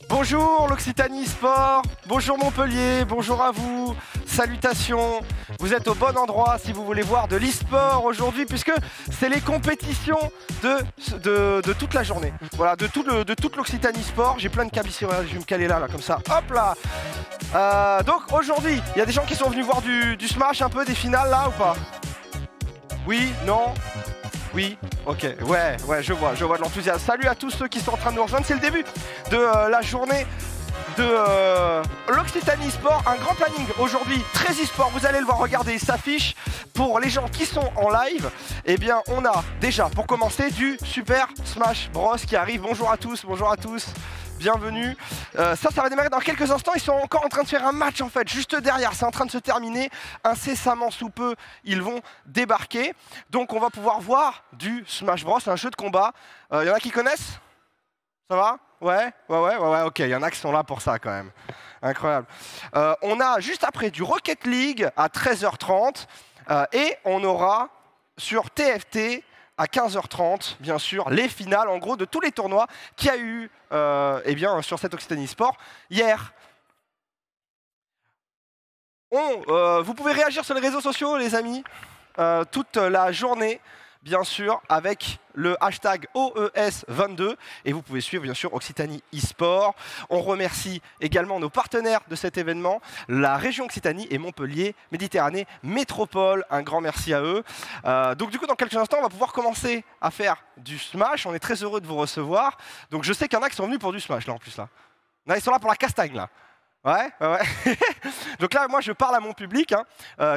Bonjour l'Occitanie Sport, bonjour Montpellier, bonjour à vous, salutations. Vous êtes au bon endroit si vous voulez voir de l'e-sport aujourd'hui puisque c'est les compétitions de toute la journée. Voilà, de toute l'Occitanie Sport. J'ai plein de câbles ici, je vais me caler là comme ça, hop là. Donc aujourd'hui, il y a des gens qui sont venus voir du Smash un peu, des finales là ou pas? Oui, non? Oui, ok, ouais, je vois de l'enthousiasme. Salut à tous ceux qui sont en train de nous rejoindre. C'est le début de la journée de l'Occitanie Sport. Un grand planning aujourd'hui, très e-sport. Vous allez le voir, regardez, il s'affiche. Pour les gens qui sont en live, eh bien, on a déjà, pour commencer, du Super Smash Bros qui arrive. Bonjour à tous, bienvenue. Ça va démarrer dans quelques instants. Ils sont encore en train de faire un match en fait, juste derrière. C'est en train de se terminer. Incessamment sous peu, ils vont débarquer. Donc on va pouvoir voir du Smash Bros, un jeu de combat. Il y en a qui connaissent? Ça va? Ouais, ok. Il y en a qui sont là pour ça quand même. Incroyable. On a juste après du Rocket League à 13h30. Et on aura sur TFT à 15h30, bien sûr, les finales, en gros, de tous les tournois qu'il y a eu eh bien, sur cette Occitanie Sport hier. Vous pouvez réagir sur les réseaux sociaux, les amis, toute la journée, bien sûr, avec le hashtag OES22. Et vous pouvez suivre, bien sûr, Occitanie e-sport. On remercie également nos partenaires de cet événement, la région Occitanie et Montpellier, Méditerranée, Métropole. Un grand merci à eux. Donc du coup, dans quelques instants, on va pouvoir commencer à faire du Smash. On est très heureux de vous recevoir. Donc je sais qu'il y en a qui sont venus pour du Smash, là, en plus. Là. Non, ils sont là pour la castagne, là. Ouais. Donc là, moi, je parle à mon public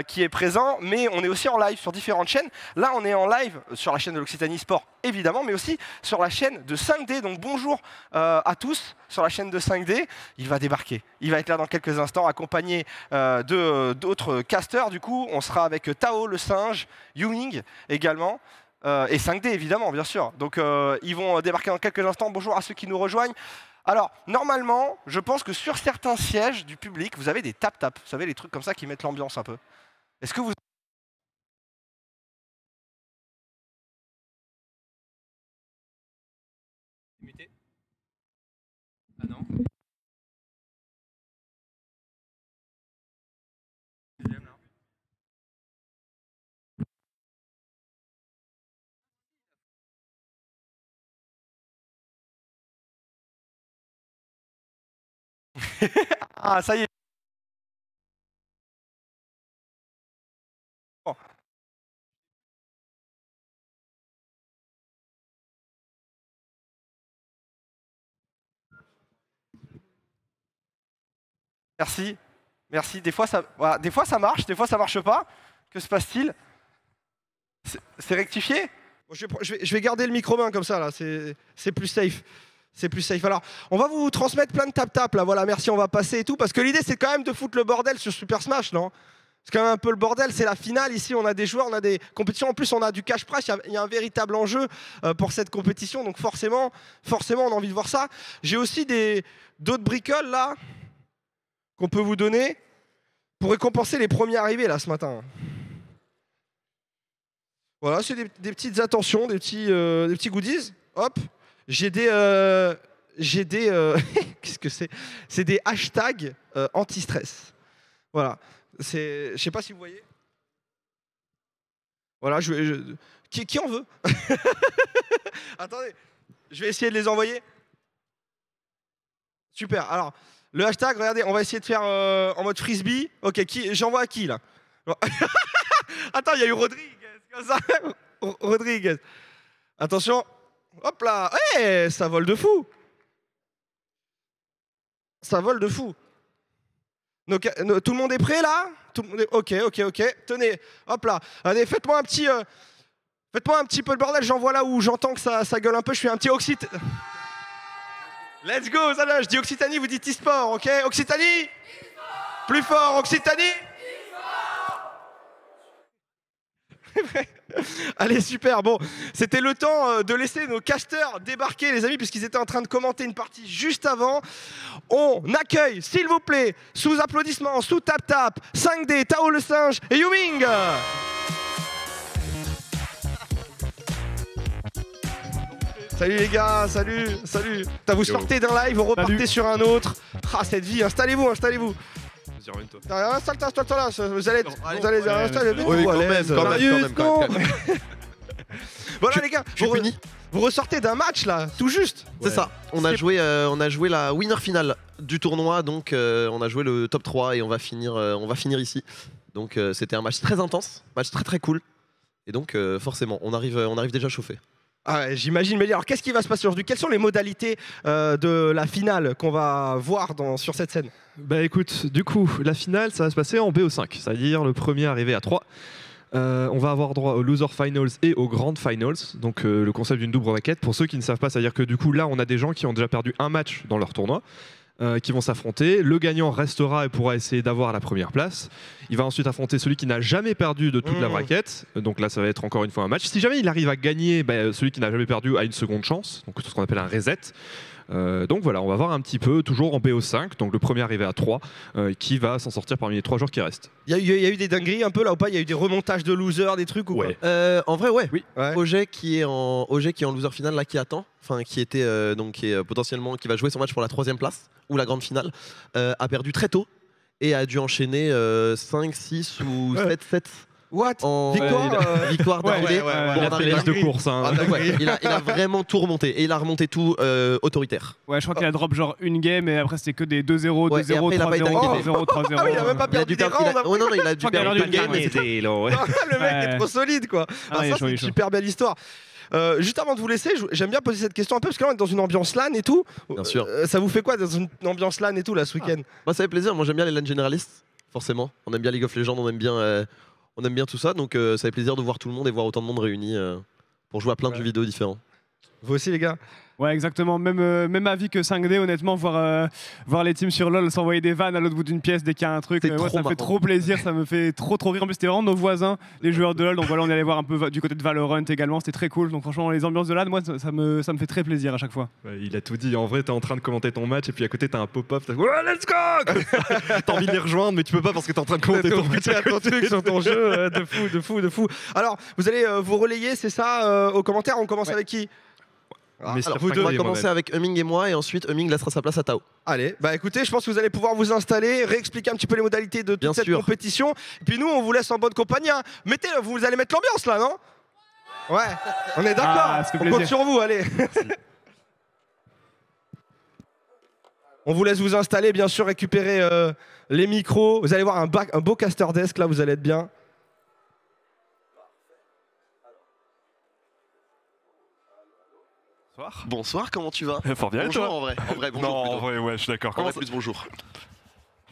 qui est présent, mais on est aussi en live sur différentes chaînes. Là, on est en live sur la chaîne de l'Occitanie Sport, évidemment, mais aussi sur la chaîne de 5D. Donc bonjour à tous sur la chaîne de 5D. Il va débarquer. Il va être là dans quelques instants, accompagné d'autres casters. Du coup, on sera avec Tao, le singe, Ewing également. Et 5D, évidemment, bien sûr. Donc, ils vont débarquer dans quelques instants. Bonjour à ceux qui nous rejoignent. Alors, normalement, je pense que sur certains sièges du public, vous avez des tap-tap. Vous savez, les trucs comme ça qui mettent l'ambiance un peu. Est-ce que vous... Ah non. Ah, ça y est. Bon. Merci. Merci. Des fois, ça marche, des fois, ça marche pas. Que se passe-t-il? C'est rectifié? Bon, je vais garder le micro-main comme ça, là. C'est plus safe. C'est plus safe. Alors, on va vous transmettre plein de tap-tap, là. Voilà, merci, on va passer et tout. Parce que l'idée, c'est quand même de foutre le bordel sur Super Smash, non? C'est quand même un peu le bordel, c'est la finale ici, on a des joueurs, on a des compétitions, en plus on a du cash prize, il y a un véritable enjeu pour cette compétition, donc forcément on a envie de voir ça. J'ai aussi d'autres bricoles là, qu'on peut vous donner, pour récompenser les premiers arrivés là ce matin. Voilà, c'est des petites attentions, des petits goodies, hop, j'ai des... qu'est-ce que c'est? C'est des hashtags anti-stress. Voilà. Je sais pas si vous voyez. Voilà, qui en veut? Attendez, je vais essayer de les envoyer. Super, alors, le hashtag, regardez, on va essayer de faire en mode frisbee. Ok, j'envoie à qui, là? Attends, il y a eu Rodriguez, comme ça. Rodriguez. Attention. Hop là. Eh, ça vole de fou. Ça vole de fou. Tout le monde est prêt là? Tout le monde est... Ok. Tenez, hop là. Allez, faites-moi un petit peu le bordel. J'envoie là où j'entends que ça gueule un peu. Je fais un petit Occitanie. Let's go, ça là. Je dis Occitanie, vous dites e-sport, ok? Occitanie? Plus fort, Occitanie? Allez, super, bon, c'était le temps de laisser nos casteurs débarquer, les amis, puisqu'ils étaient en train de commenter une partie juste avant. On accueille, s'il vous plaît, sous applaudissements, sous tap-tap, 5D, Tao le singe et Yuming. Salut les gars, salut. Vous sortez d'un live, vous repartez sur un autre. Ah, cette vie, installez-vous. Vas-y, ramène-toi. Installe-toi là, vous allez installez-vous à l'aise. Quand même. Voilà les gars, vous ressortez d'un match là, tout juste. C'est ça, on a joué la winner finale du tournoi, donc on a joué le top 3 et on va finir ici. Donc c'était un match très intense, match très cool. Et donc forcément, on arrive déjà chauffé. Ah, j'imagine, mais alors qu'est-ce qui va se passer aujourd'hui? Quelles sont les modalités de la finale qu'on va voir sur cette scène? Bah écoute, du coup, la finale, ça va se passer en BO5, c'est-à-dire le premier arrivé à 3. On va avoir droit aux Loser Finals et aux Grand Finals, donc le concept d'une double raquette. Pour ceux qui ne savent pas, c'est-à-dire que du coup, là, on a des gens qui ont déjà perdu un match dans leur tournoi, qui vont s'affronter. Le gagnant restera et pourra essayer d'avoir la première place. Il va ensuite affronter celui qui n'a jamais perdu de toute la braquette. Donc là, ça va être encore une fois un match. Si jamais il arrive à gagner, celui qui n'a jamais perdu a une seconde chance. Donc c'est ce qu'on appelle un reset. Donc voilà, on va voir un petit peu, toujours en BO5, donc le premier arrivé à 3, qui va s'en sortir parmi les 3 joueurs qui restent. Il y a eu des dingueries un peu là ou pas? Il y a eu des remontages de losers, des trucs ou ouais. quoi? En vrai, ouais. Oui. OG qui est en loser final là, qui attend, enfin qui était potentiellement qui va jouer son match pour la 3e place ou la grande finale, a perdu très tôt et a dû enchaîner 5, 6 ou 7. What? Victoire d'affilée. Il a fait les de course. Hein. Il a vraiment tout remonté et il a remonté tout autoritaire. Ouais, je crois qu'il a drop genre une game et après c'était que des 2-0, 2-0, 3-0, 3-0, 3-0. Ah oui, il a même pas perdu des rounds. Non, il a dû perdre une game. Le mec est trop solide quoi. Ça c'est une super belle histoire. Juste avant de vous laisser, j'aime bien poser cette question un peu parce que là on est dans une ambiance LAN et tout. Bien sûr. Ça vous fait quoi dans une ambiance LAN et tout là ce week-end? Moi ça fait plaisir, moi j'aime bien les LAN généralistes, forcément. On aime bien League of Legends, on aime bien tout ça, donc ça fait plaisir de voir tout le monde et voir autant de monde réuni pour jouer à plein de jeux vidéo différents. Vous aussi les gars? Ouais, exactement. Même avis que 5D, honnêtement, voir les teams sur LoL s'envoyer des vannes à l'autre bout d'une pièce dès qu'il y a un truc, ça me fait trop plaisir, ça me fait trop rire. En plus, c'était vraiment nos voisins, les joueurs de LoL. Donc voilà, on est allé voir un peu du côté de Valorant également, c'était très cool. Donc franchement, les ambiances de LAN, moi, ça me fait très plaisir à chaque fois. Ouais, il a tout dit. En vrai, t'es en train de commenter ton match et puis à côté, t'as un pop-up. Ouais, let's go. T'as envie de les rejoindre, mais tu peux pas parce que t'es en train de commenter ton match. Ton truc sur ton jeu, de fou. Alors, vous allez vous relayer, c'est ça, aux commentaires. On commence avec qui? Alors, on va commencer avec Humming et moi et ensuite Humming laissera sa place à Tao. Allez, bah écoutez, je pense que vous allez pouvoir vous installer, réexpliquer un petit peu les modalités de toute cette compétition. Et puis nous, on vous laisse en bonne compagnie. Hein. Vous allez mettre l'ambiance là, non? Ouais, on est d'accord. On compte sur vous, allez. On vous laisse vous installer, bien sûr, récupérer les micros. Vous allez voir un beau caster desk là, vous allez être bien. Bonsoir, comment tu vas? Fort bien, bonjour, toi. en vrai, bonjour. Non, en vrai, ouais, je suis d'accord. En vrai, plus bonjour.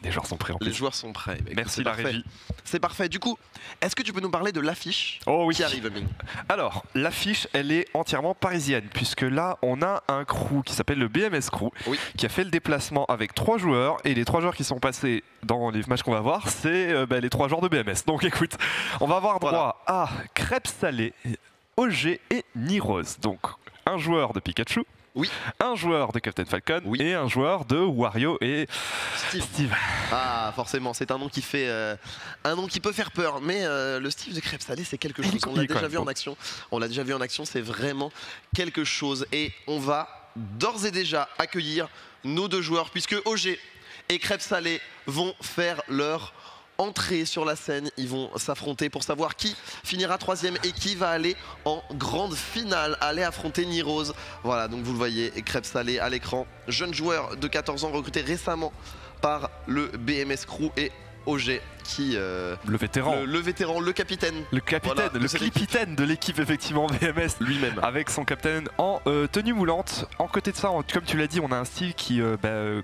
Les joueurs sont prêts en plus. Les joueurs sont prêts. Merci la régie. C'est parfait. Du coup, est-ce que tu peux nous parler de l'affiche qui arrive, Humming? Alors, l'affiche, elle est entièrement parisienne, puisque là, on a un crew qui s'appelle le BMS Crew, qui a fait le déplacement avec 3 joueurs, et les 3 joueurs qui sont passés dans les matchs qu'on va voir, c'est les 3 joueurs de BMS. Donc écoute, on va avoir droit à Crêpes Salées, OG et Nirose. Donc, un joueur de Pikachu, un joueur de Captain Falcon et un joueur de Wario et Steve. Ah, forcément, c'est un nom qui fait un nom qui peut faire peur, mais le Steve de Crêpes Salées, c'est quelque chose. On l'a déjà vu en action. On l'a déjà vu en action, c'est vraiment quelque chose. Et on va d'ores et déjà accueillir nos 2 joueurs, puisque OG et Crêpes Salées vont faire leur entrée sur la scène. Ils vont s'affronter pour savoir qui finira 3e et qui va aller en grande finale, aller affronter Nirose. Voilà, donc vous le voyez, Crêpes Salées à l'écran, jeune joueur de 14 ans recruté récemment par le BMS Crew, et OG qui le vétéran, le vétéran, le capitaine, voilà, le capitaine de l'équipe effectivement BMS lui-même, avec son capitaine en tenue moulante. En côté de ça, comme tu l'as dit, on a un style qui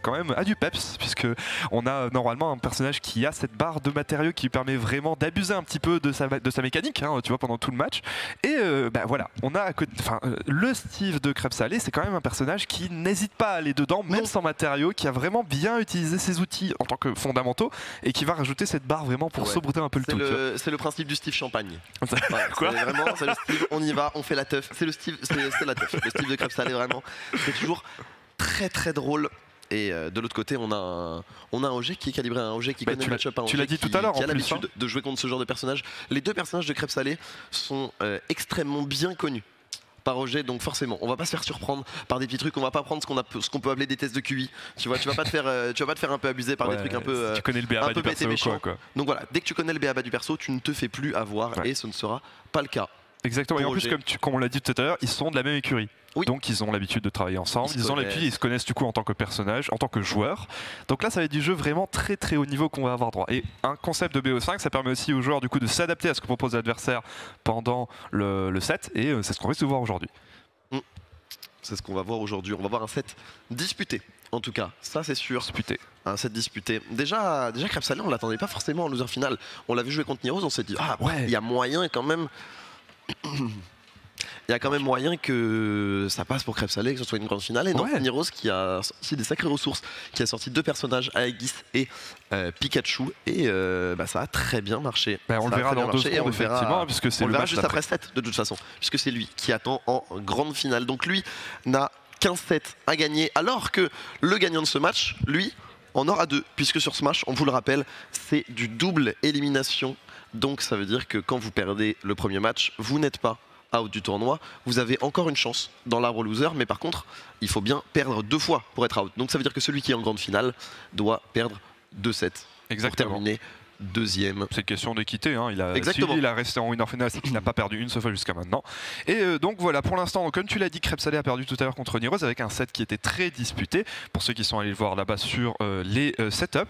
quand même a du peps, puisque on a normalement un personnage qui a cette barre de matériaux qui lui permet vraiment d'abuser un petit peu de sa mécanique, hein, tu vois, pendant tout le match. Et voilà, on a à côté, le Steve de Crêpes Salées, c'est quand même un personnage qui n'hésite pas à aller dedans, même sans matériaux, qui a vraiment bien utilisé ses outils en tant que fondamentaux et qui va rajouter cette barre vraiment pour sauvegarder un peu le tout. C'est le principe du Steve Champagne. Quoi ? C'est le Steve, on y va, on fait la teuf. C'est le Steve, c'est la teuf. Le Steve de Crêpes Salées, vraiment, c'est toujours très très drôle. Et de l'autre côté, on a un OG qui est calibré, un OG qui connaît le match-up, tu l'as dit tout à l'heure, qui a l'habitude de jouer contre ce genre de personnages. Les deux personnages de Crêpes Salées sont extrêmement bien connus par OG, donc forcément on va pas se faire surprendre par des petits trucs, on va pas prendre ce qu'on peut appeler des tests de QI, tu vois, tu vas pas te faire un peu abuser par des trucs un peu tu connais le BABA du perso, quoi. Donc voilà, dès que tu connais le BABA du perso, tu ne te fais plus avoir, et ce ne sera pas le cas. Exactement, et en plus comme on l'a dit tout à l'heure, ils sont de la même écurie. Oui. Donc ils ont l'habitude de travailler ensemble, ils se connaissent du coup en tant que personnage, en tant que joueur. Donc là ça va être du jeu vraiment très très haut niveau qu'on va avoir droit. Et un concept de BO5, ça permet aussi aux joueurs du coup de s'adapter à ce que propose l'adversaire pendant le set, et c'est ce qu'on risque de voir aujourd'hui. C'est ce qu'on va voir aujourd'hui, on va voir un set disputé. En tout cas, ça c'est sûr. Disputé. Un set disputé. Déjà Crêpes Salées, on l'attendait pas forcément en loser final. On l'a vu jouer contre Niroz, on s'est dit il y a moyen quand même. Il y a quand même moyen que ça passe pour Crêpes Salées, que ce soit une grande finale. Et non, Niroz qui a sorti des sacrées ressources, qui a sorti deux personnages, Aegis et Pikachu, et ça a très bien marché. On le verra dans 2 secondes, effectivement, puisque c'est le match juste après 7 de toute façon, puisque c'est lui qui attend en grande finale. Donc lui n'a qu'un set à gagner, alors que le gagnant de ce match, lui, en aura 2, puisque sur ce match, on vous le rappelle, c'est du double élimination. Donc ça veut dire que quand vous perdez le premier match, vous n'êtes pas out du tournoi, vous avez encore une chance dans l'arbre loser, mais par contre il faut bien perdre 2 fois pour être out. Donc ça veut dire que celui qui est en grande finale doit perdre 2 sets pour terminer deuxième. C'est une question d'équité, hein. Il a resté en winner final, c'est qu'il n'a pas perdu une seule fois jusqu'à maintenant. Et donc voilà, pour l'instant, comme tu l'as dit, Crêpes Salées a perdu tout à l'heure contre Niroz avec un set qui était très disputé. Pour ceux qui sont allés le voir là-bas sur les setups,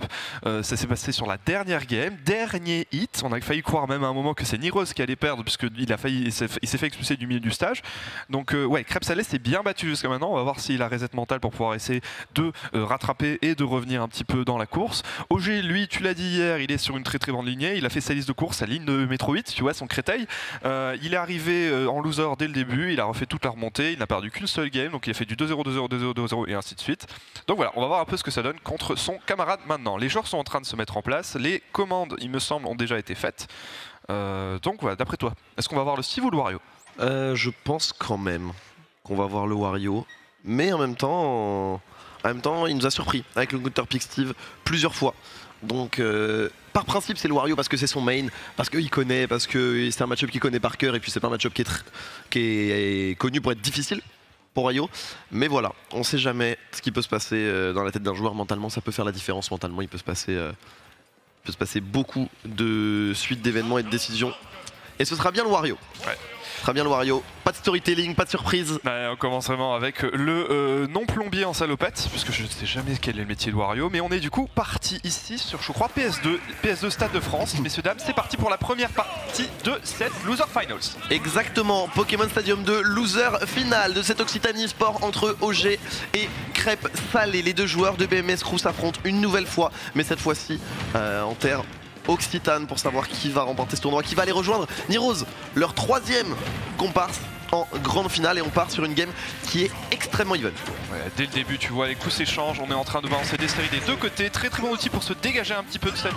ça s'est passé sur la dernière game, dernier hit. On a failli croire même à un moment que c'est Niroz qui allait perdre, puisqu'il s'est fait expulser du milieu du stage. Donc Crêpes Salées s'est bien battu jusqu'à maintenant. On va voir s'il a reset mental pour pouvoir essayer de rattraper et de revenir un petit peu dans la course. OG, lui, tu l'as dit hier, il est sur une très très bonne lignée, il a fait sa liste de course, sa ligne de métro 8, tu vois, son créteil. Il est arrivé en loser dès le début, il a refait toute la remontée, il n'a perdu qu'une seule game, donc il a fait du 2-0, 2-0, 2-0, 2-0 et ainsi de suite. Donc voilà, on va voir un peu ce que ça donne contre son camarade maintenant. Les joueurs sont en train de se mettre en place, les commandes, il me semble, ont déjà été faites. Donc voilà, d'après toi, est-ce qu'on va voir le Steve ou le Wario? Je pense quand même qu'on va voir le Wario, mais en même temps, il nous a surpris avec le Counter Pick Steve plusieurs fois. Donc par principe c'est le Wario parce que c'est son main, parce qu'il connaît, parce que c'est un match-up qu'il connaît par cœur, et puis c'est pas un match-up qui est connu pour être difficile pour Wario. Mais voilà, on sait jamais ce qui peut se passer dans la tête d'un joueur mentalement, ça peut faire la différence mentalement, il peut se passer beaucoup de suites d'événements et de décisions. Et ce sera bien le Wario. Ouais. Très bien le Wario, pas de storytelling, pas de surprise. On commence vraiment avec le non-plombier en salopette, puisque je ne sais jamais quel est le métier de Wario, mais on est du coup parti ici sur, je crois, PS2 Stade de France. Messieurs, dames, c'est parti pour la première partie de cette Loser Finals. Exactement, Pokémon Stadium 2, Loser Final de cette Occitanie Sport entre OG et Crêpes Salées. Les deux joueurs de BMS Crew s'affrontent une nouvelle fois, mais cette fois-ci en terre occitane, pour savoir qui va remporter ce tournoi, qui va aller rejoindre Niroz, leur 3e comparse en grande finale, et on part sur une game qui est extrêmement even. Dès le début, tu vois, les coups s'échangent, on est en train de balancer des séries des deux côtés, très très bon outil pour se dégager un petit peu de cette...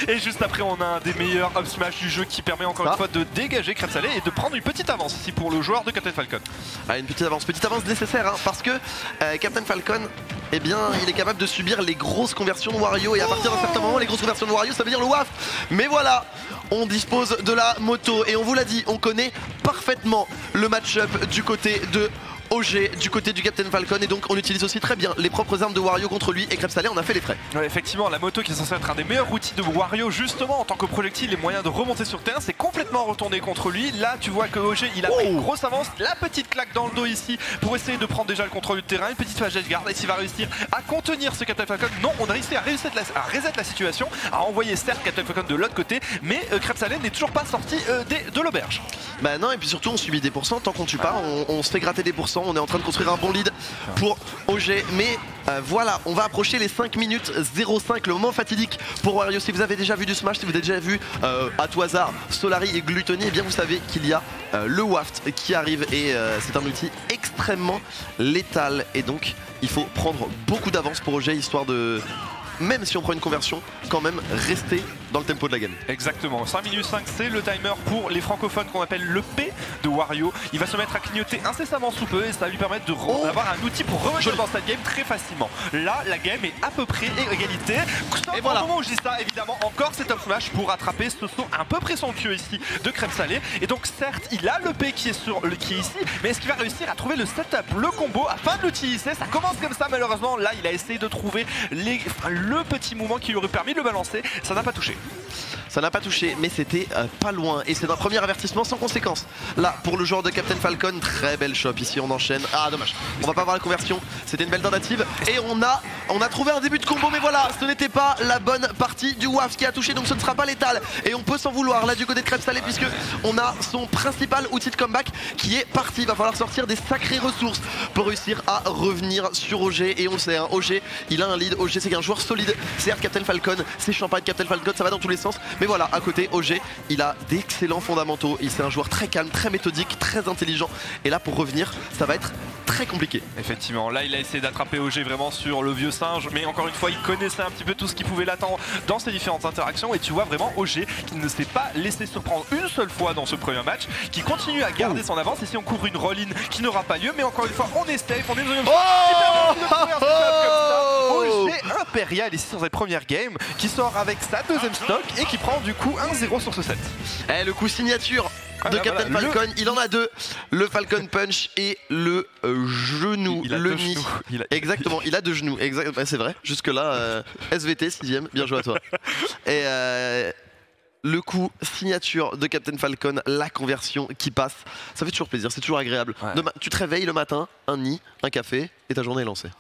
Et juste après, on a un des meilleurs up smash du jeu qui permet encore une fois de dégager Crêpes Salées et de prendre une petite avance ici pour le joueur de Captain Falcon. Une petite avance nécessaire, hein, parce que Captain Falcon, eh bien, il est capable de subir les grosses conversions de Wario, et à partir d'un certain moment, les grosses conversions de Wario, ça veut dire le WAF. Mais voilà, on dispose de la moto, et on vous l'a dit, on connaît parfaitement le match-up du côté de OG du côté du Captain Falcon et donc on utilise aussi très bien les propres armes de Wario contre lui et Crêpe Salé on a fait les frais. Ouais, effectivement, la moto qui est censée être un des meilleurs outils de Wario justement en tant que projectile, les moyens de remonter sur le terrain, c'est complètement retourné contre lui. Là tu vois que OG il a pris une grosse avance, la petite claque dans le dos ici pour essayer de prendre déjà le contrôle du terrain, une petite phase de garde et s'il va réussir à contenir ce Captain Falcon. Non, on a réussi à reset la situation, à envoyer certes Captain Falcon de l'autre côté, mais Crêpe Salé n'est toujours pas sorti de l'auberge. Bah non, et puis surtout on subit des pourcents, tant qu'on tue pas, on se fait gratter des pourcents, on est en train de construire un bon lead pour OG, mais voilà, on va approcher les 5 minutes 05, le moment fatidique pour Wario. Si vous avez déjà vu du Smash, si vous avez déjà vu à tout hasard Solari et Gluttony, eh bien vous savez qu'il y a le Waft qui arrive et c'est un outil extrêmement létal et donc il faut prendre beaucoup d'avance pour OG histoire de... Même si on prend une conversion, quand même rester dans le tempo de la game. Exactement, 5 minutes 5 c'est le timer pour les francophones qu'on appelle le P de Wario. Il va se mettre à clignoter incessamment sous peu et ça va lui permettre d'avoir un outil pour revenir dans cette game très facilement. Là la game est à peu près égalité. Sauf et voilà. Au moment où je dis ça, évidemment encore c'est up smash pour rattraper ce saut un peu présomptueux ici de Crêpe Salé. Et donc certes il a le P qui est ici, mais est-ce qu'il va réussir à trouver le setup, le combo afin de l'utiliser? Ça commence comme ça malheureusement, là il a essayé de trouver le petit mouvement qui lui aurait permis de le balancer, ça n'a pas touché. Ça n'a pas touché, mais c'était pas loin. Et c'est un premier avertissement sans conséquence. Là, pour le joueur de Captain Falcon, très belle shop. Ici, on enchaîne. Ah, dommage. On va pas avoir la conversion. C'était une belle tentative. Et on a trouvé un début de combo, mais voilà, ce n'était pas la bonne partie du Waft qui a touché, donc ce ne sera pas létal. Et on peut s'en vouloir là du côté de Crêpe Salé, puisque on a son principal outil de comeback qui est parti. Il va falloir sortir des sacrées ressources pour réussir à revenir sur OG. Et on le sait, hein, OG, il a un lead. OG, c'est un joueur solide. Certes, Captain Falcon, c'est champagne. Captain Falcon, ça va dans tous les sens. Mais voilà, à côté, OG, il a d'excellents fondamentaux. C'est un joueur très calme, très méthodique, très intelligent. Et là, pour revenir, ça va être très compliqué. Effectivement, là, il a essayé d'attraper OG vraiment sur le vieux singe. Mais encore une fois, il connaissait un petit peu tout ce qui pouvait l'attendre dans ses différentes interactions. Et tu vois vraiment OG qui ne s'est pas laissé surprendre une seule fois dans ce premier match, qui continue à garder son avance. Ici, on couvre une roll-in qui n'aura pas lieu. Mais encore une fois, on est safe, on est dans une OG impérial ici sur cette première game, qui sort avec sa deuxième stock et qui prend du coup 1-0 sur ce set. Et le coup signature de Captain Falcon, il en a deux, le Falcon Punch et le genou, le nid. Exactement, il a deux genoux, c'est vrai, jusque là, SVT 6ème, bien joué à toi. Et le coup signature de Captain Falcon, la conversion qui passe, ça fait toujours plaisir, c'est toujours agréable. Ouais. Demain, tu te réveilles le matin, un nid, un café et ta journée est lancée.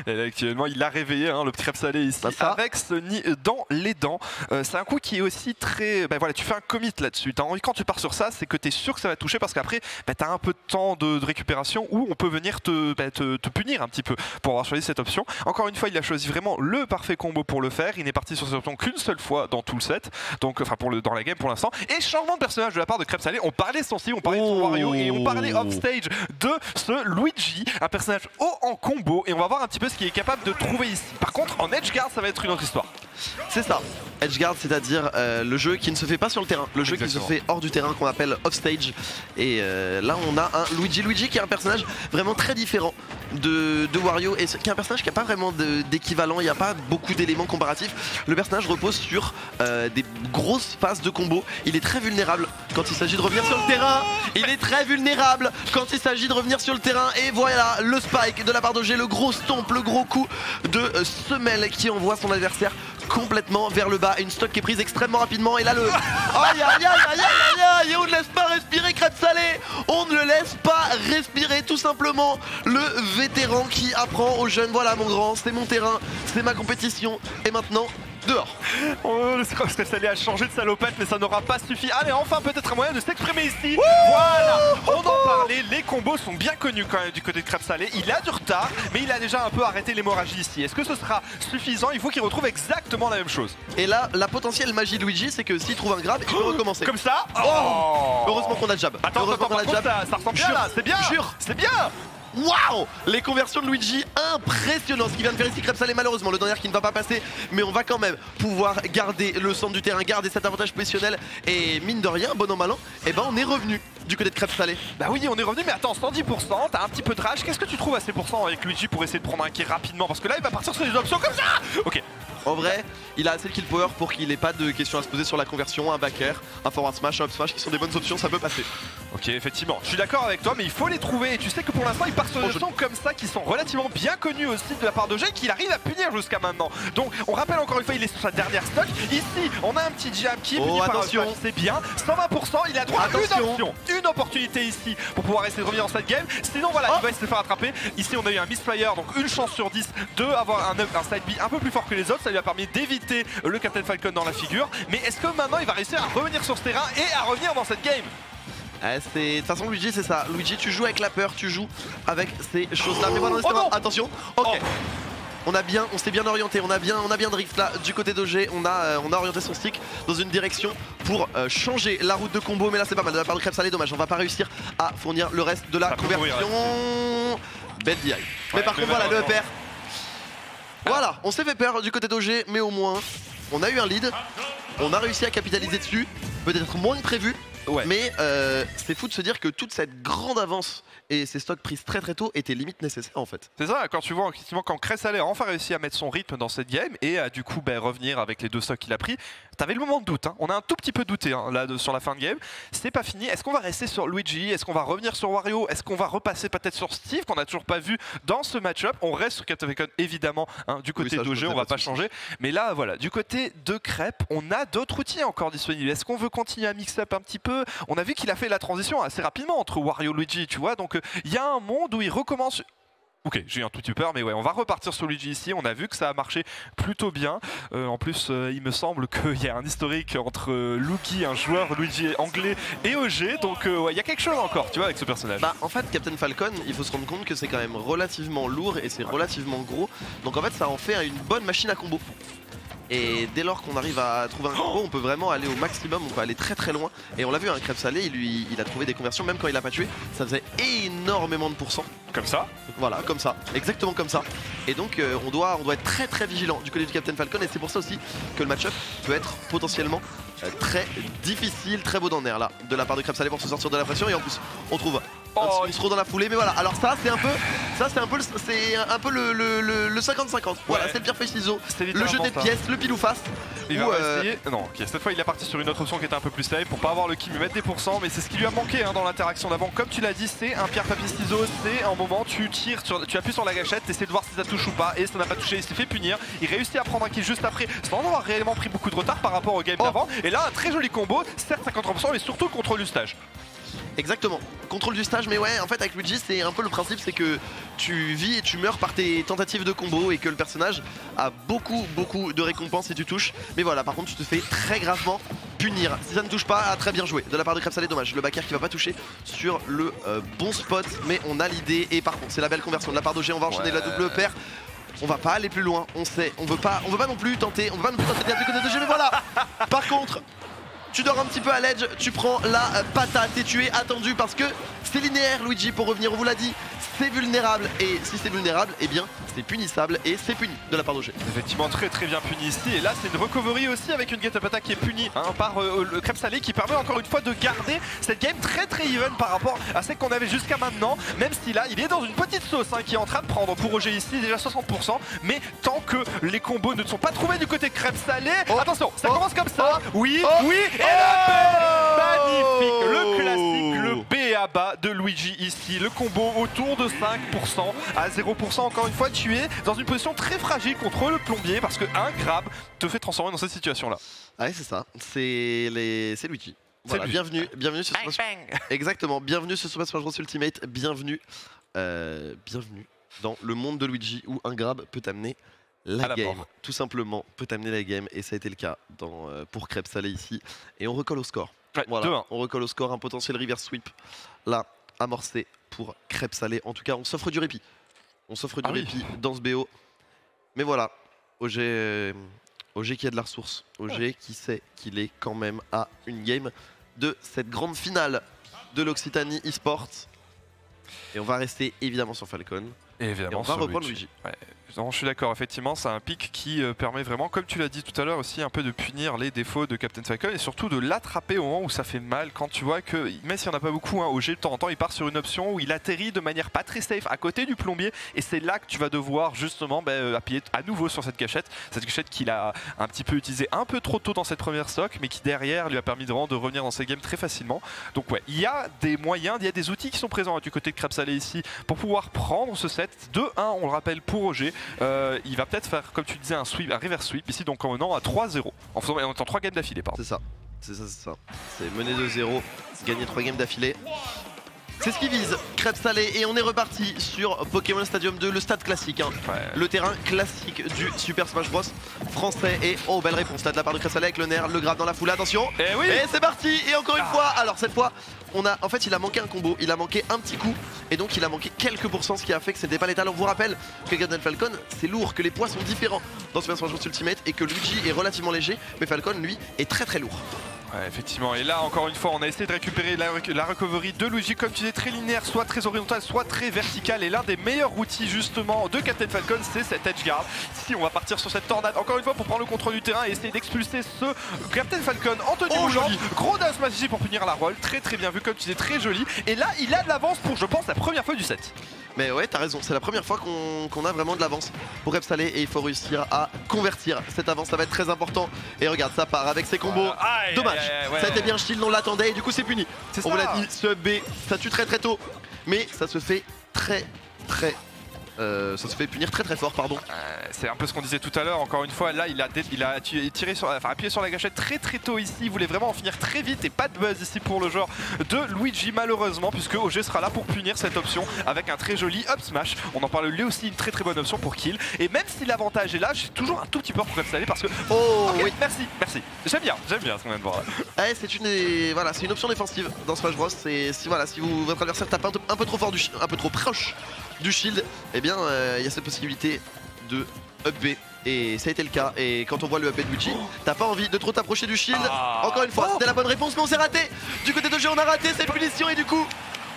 Et là, actuellement, il a réveillé le petit Crêpe Salé ici avec ce nid dans les dents. C'est un coup qui est aussi très... voilà, tu fais un commit là-dessus. Quand tu pars sur ça, c'est que tu es sûr que ça va toucher parce qu'après, tu as un peu de temps de récupération où on peut venir te punir un petit peu pour avoir choisi cette option. Encore une fois, il a choisi vraiment le parfait combo pour le faire. Il n'est parti sur cette option qu'une seule fois dans tout le set, donc enfin dans la game pour l'instant. Et changement de personnage de la part de Crêpe Salé. On parlait de son style, on parlait de son Wario et on parlait offstage de ce Luigi, un personnage haut en combo. Et on va voir un petit peu ce qu'il est capable de trouver ici. Par contre, en edgeguard, ça va être une autre histoire. C'est ça. Edgeguard, c'est-à-dire le jeu qui ne se fait pas sur le terrain, le jeu qui se fait hors du terrain qu'on appelle offstage. Et là, on a un Luigi qui est un personnage vraiment très différent de Wario et qui est un personnage qui n'a pas vraiment d'équivalent. Il n'y a pas beaucoup d'éléments comparatifs. Le personnage repose sur des grosses phases de combo. Il est très vulnérable quand il s'agit de revenir sur le terrain. Il est très vulnérable quand il s'agit de revenir sur le terrain. Et voilà le spike de la part d'OG, le gros stomp, le gros coup de semelle qui envoie son adversaire complètement vers le bas. Une stock qui est prise extrêmement rapidement. Et là, le... Aïe, aïe, aïe, aïe, aïe, aïe. Et on ne laisse pas respirer Crêpe Salé. On ne le laisse pas respirer, tout simplement. Le vétéran qui apprend aux jeunes, voilà mon grand, c'est mon terrain, c'est ma compétition. Et maintenant... dehors. Le Crêpe Salé a changé de salopette, mais ça n'aura pas suffi. Allez, enfin peut-être un moyen de s'exprimer ici. Voilà, on en parlait, les combos sont bien connus quand même du côté de Crêpe Salé. Il a du retard, mais il a déjà un peu arrêté l'hémorragie ici. Est-ce que ce sera suffisant? Il faut qu'il retrouve exactement la même chose. Et là, la potentielle magie de Luigi, c'est que s'il trouve un grab, il peut recommencer. Comme ça. Heureusement qu'on a le jab. Attends, ça ressemble bien là, c'est bien. Jure, c'est bien. Waouh! Les conversions de Luigi, impressionnant. Ce qu'il vient de faire ici, Crêpe Salé, malheureusement, le dernier qui ne va pas passer. Mais on va quand même pouvoir garder le centre du terrain, garder cet avantage positionnel. Et mine de rien, bon an mal an, eh ben on est revenu du côté de Crêpe Salé. Bah oui, on est revenu, mais attends, 110%, t'as un petit peu de rage. Qu'est-ce que tu trouves à ces pourcents avec Luigi pour essayer de prendre un kill rapidement? Parce que là, il va partir sur des options comme ça. Ok. En vrai, il a assez de kill power pour qu'il n'ait pas de questions à se poser sur la conversion, un back air, un forward smash, un up smash qui sont des bonnes options, ça peut passer. Ok, effectivement, je suis d'accord avec toi, mais il faut les trouver. Et tu sais que pour l'instant, il part sur des sons comme ça qui sont relativement bien connus aussi de la part de G, qu'il arrive à punir jusqu'à maintenant. Donc, on rappelle encore une fois, il est sur sa dernière stock. Ici, on a un petit jab qui est puni par un smash, c'est bien. 120%, il a droit à une opportunité ici pour pouvoir essayer de revenir dans cette game. Sinon, voilà, il va essayer de se faire attraper. Ici, on a eu un misfire, donc une chance sur 10 de avoir un side B un peu plus fort que les autres. Ça lui a permis d'éviter le Captain Falcon dans la figure. Mais est-ce que maintenant, il va réussir à revenir sur ce terrain et à revenir dans cette game? De toute façon, Luigi, c'est ça. Luigi, tu joues avec la peur, tu joues avec ces choses-là. Mais voilà, attention. Ok. On s'est bien orienté, on a bien drift là du côté d'OG, on a orienté son stick dans une direction pour changer la route de combo, mais là c'est pas mal de la part de Crêpes Salé, dommage, on va pas réussir à fournir le reste de la conversion. Bête DI. Mais par contre voilà le upper. Voilà, on s'est fait peur du côté d'OG, mais au moins on a eu un lead, on a réussi à capitaliser dessus, peut-être moins que prévu. Mais c'est fou de se dire que toute cette grande avance et ces stocks prises très tôt étaient limite nécessaires en fait. C'est ça, quand tu vois effectivement quand Crêpes Salé a enfin réussi à mettre son rythme dans cette game et à du coup revenir avec les 2 stocks qu'il a pris, t'avais le moment de doute, hein. On a un tout petit peu douté là sur la fin de game, c'est pas fini. Est-ce qu'on va rester sur Luigi? Est-ce qu'on va revenir sur Wario? Est-ce qu'on va repasser peut-être sur Steve qu'on a toujours pas vu dans ce match-up? On reste sur Captain Falcon évidemment, hein, du côté d'OG on va pas changer, mais là voilà, du côté de Crêpes on a d'autres outils encore disponibles. Est-ce qu'on veut continuer à mix up un petit peu? On a vu qu'il a fait la transition assez rapidement entre Wario et Luigi, tu vois, donc il y a un monde où il recommence. Ok, j'ai eu un tout petit peu peur, mais ouais, on va repartir sur Luigi ici. On a vu que ça a marché plutôt bien. En plus, il me semble qu'il y a un historique entre Luki, un joueur Luigi anglais, et OG. Donc, ouais, il y a quelque chose encore, tu vois, avec ce personnage. Bah, en fait, Captain Falcon, il faut se rendre compte que c'est quand même relativement lourd et c'est relativement gros. Donc, en fait, ça en fait une bonne machine à combo. Et dès lors qu'on arrive à trouver un combo, on peut vraiment aller au maximum, on peut aller très loin. Et on l'a vu, un Crêpes Salé, il a trouvé des conversions, même quand il a pas tué, ça faisait énormément de pourcents. Comme ça? Voilà, comme ça, exactement comme ça. Et donc on doit être très vigilant du côté du Captain Falcon. Et c'est pour ça aussi que le match-up peut être potentiellement très difficile, très beau dans le nerf là, de la part de Crêpes Salé pour se sortir de la pression. Et en plus, on trouve un throw dans la foulée. Mais voilà, alors ça c'est un peu le 50-50. Voilà, c'est le pierre feuille ciseaux, le jeté de pièces, le pile ou face. Il va essayer. Non, ok, cette fois il est parti sur une autre option qui était un peu plus safe pour pas avoir le kill, mais mettre des pourcents. Mais c'est ce qui lui a manqué dans l'interaction d'avant. Comme tu l'as dit, c'est un pierre papier ciseaux. C'est un moment, tu tires, tu appuies sur la gâchette, tu essaies de voir si ça touche ou pas. Et ça n'a pas touché, il s'est fait punir. Il réussit à prendre un kill juste après sans avoir réellement pris beaucoup de retard par rapport au game d'avant. Et là, un très joli combo, certes 50%, mais surtout le contrôle du stage. Exactement, contrôle du stage, mais ouais, en fait avec Luigi c'est un peu le principe, c'est que tu vis et tu meurs par tes tentatives de combo et que le personnage a beaucoup de récompenses si tu touches. Mais voilà, par contre tu te fais très gravement punir. Si ça ne touche pas, très bien joué de la part de Crêpes Salé, dommage. Le back air qui va pas toucher sur le bon spot, mais on a l'idée et par contre c'est la belle conversion de la part d'OG, on va enchaîner la double paire. On va pas aller plus loin, on sait, on veut pas non plus tenter, de faire du côté d'OG, mais voilà. Par contre, tu dors un petit peu à l'edge, tu prends la patate et tu es attendu parce que c'est linéaire Luigi, pour revenir, on vous l'a dit, c'est vulnérable et si c'est vulnérable, eh bien c'est punissable et c'est puni de la part d'OG. Effectivement très bien puni ici et là c'est une recovery aussi avec une get-up attack qui est punie par le Crêpes Salé qui permet encore une fois de garder cette game très even par rapport à celle qu'on avait jusqu'à maintenant, même si là il est dans une petite sauce qui est en train de prendre pour OG ici déjà 60%, mais tant que les combos ne sont pas trouvés du côté Crêpes Salé, attention ça commence comme ça, oui, et la magnifique, le classique, le B.A.B.A. de Luigi ici, le combo autour de 5% à 0% encore une fois, tu es dans une position très fragile contre le plombier parce qu'un grab te fait transformer dans cette situation là. Ouais c'est ça, c'est Luigi. Voilà, bienvenue sur Super Smash. Exactement, bienvenue sur Super Smash Bros Ultimate, bienvenue dans le monde de Luigi où un grab peut amener la game, tout simplement peut amener la game et ça a été le cas pour Crêpes Salé ici et on recolle au score. Ouais, voilà, on recolle au score, un potentiel reverse sweep là amorcé pour Crêpes Salé. En tout cas on s'offre du répit, répit dans ce BO. Mais voilà, OG qui a de la ressource, OG qui sait qu'il est quand même à une game de cette grande finale de l'Occitanie eSports. Et on va rester évidemment sur Falcon. Et évidemment on va reprendre Luigi. Ouais. Non, je suis d'accord, effectivement, c'est un pic qui permet vraiment, comme tu l'as dit tout à l'heure aussi, un peu de punir les défauts de Captain Falcon et surtout de l'attraper au moment où ça fait mal, quand tu vois que, même s'il n'y en a pas beaucoup, hein, OG de temps en temps, il part sur une option où il atterrit de manière pas très safe à côté du plombier et c'est là que tu vas devoir justement appuyer à nouveau sur cette gâchette qu'il a un petit peu utilisée un peu trop tôt dans cette première stock, mais qui derrière lui a permis vraiment de revenir dans ses games très facilement. Donc ouais, il y a des moyens, il y a des outils qui sont présents du côté de Crêpes Salées ici pour pouvoir prendre ce set. 2-1, on le rappelle, pour OG. Il va peut-être faire, comme tu disais, un reverse sweep ici, donc en menant à 3-0, en étant 3 games d'affilée. C'est ça, c'est mener 2-0, gagner 3 games d'affilée. C'est ce qui vise Crêpes Salées et on est reparti sur Pokémon Stadium 2, le stade classique, hein. Le terrain classique du Super Smash Bros français. Et oh, belle réponse là de la part de Crêpes Salées avec le nerf, le grab dans la foule, attention. Et c'est parti. Et encore une fois, alors cette fois en fait il a manqué un combo, il a manqué un petit coup et donc il a manqué quelques pourcents, ce qui a fait que c'était pas létal. On vous rappelle que Captain Falcon c'est lourd, que les poids sont différents dans Super Smash Bros Ultimate et que Luigi est relativement léger, mais Falcon lui est très lourd. Ouais, effectivement, et là encore une fois on a essayé de récupérer la recovery de Luigi, comme tu disais, très linéaire, soit très horizontal, soit très vertical, et l'un des meilleurs outils justement de Captain Falcon c'est cet edge guard. Ici on va partir sur cette tornade encore une fois pour prendre le contrôle du terrain et essayer d'expulser ce Captain Falcon en tenue moulante. Gros down smash ici pour punir la roll, très bien vu, comme tu disais, très joli, et là il a de l'avance pour, je pense, la première fois du set. Mais ouais, t'as raison, c'est la première fois qu'on a vraiment de l'avance pour Crêpes Salées et il faut réussir à convertir cette avance, ça va être très important. Et regarde, ça part avec ses combos. Dommage, ça a été bien shield, on l'attendait et du coup c'est puni. On vous l'a dit, ce B, ça tue très tôt, mais ça se fait ça se fait punir très fort, pardon. C'est un peu ce qu'on disait tout à l'heure, encore une fois, là il a tiré sur, appuyé sur la gâchette très tôt ici, il voulait vraiment en finir très vite et pas de buzz ici pour le joueur de Luigi malheureusement, puisque OG sera là pour punir cette option avec un très joli up smash. On en parle lui aussi, une très bonne option pour kill, et même si l'avantage est là, j'ai toujours un tout petit peu pour Crêpes Salées parce que... Oh okay, oui, merci, j'aime bien ce qu'on vient de voir là. C'est une option défensive dans Smash Bros, si votre adversaire tape un peu trop fort, un peu trop proche du shield, eh bien il y a cette possibilité de up B et ça a été le cas. Et quand on voit le up B de Luigi, t'as pas envie de trop t'approcher du shield. Encore une fois, c'était la bonne réponse, mais on s'est raté. Du côté de jeu, on a raté cette punition et du coup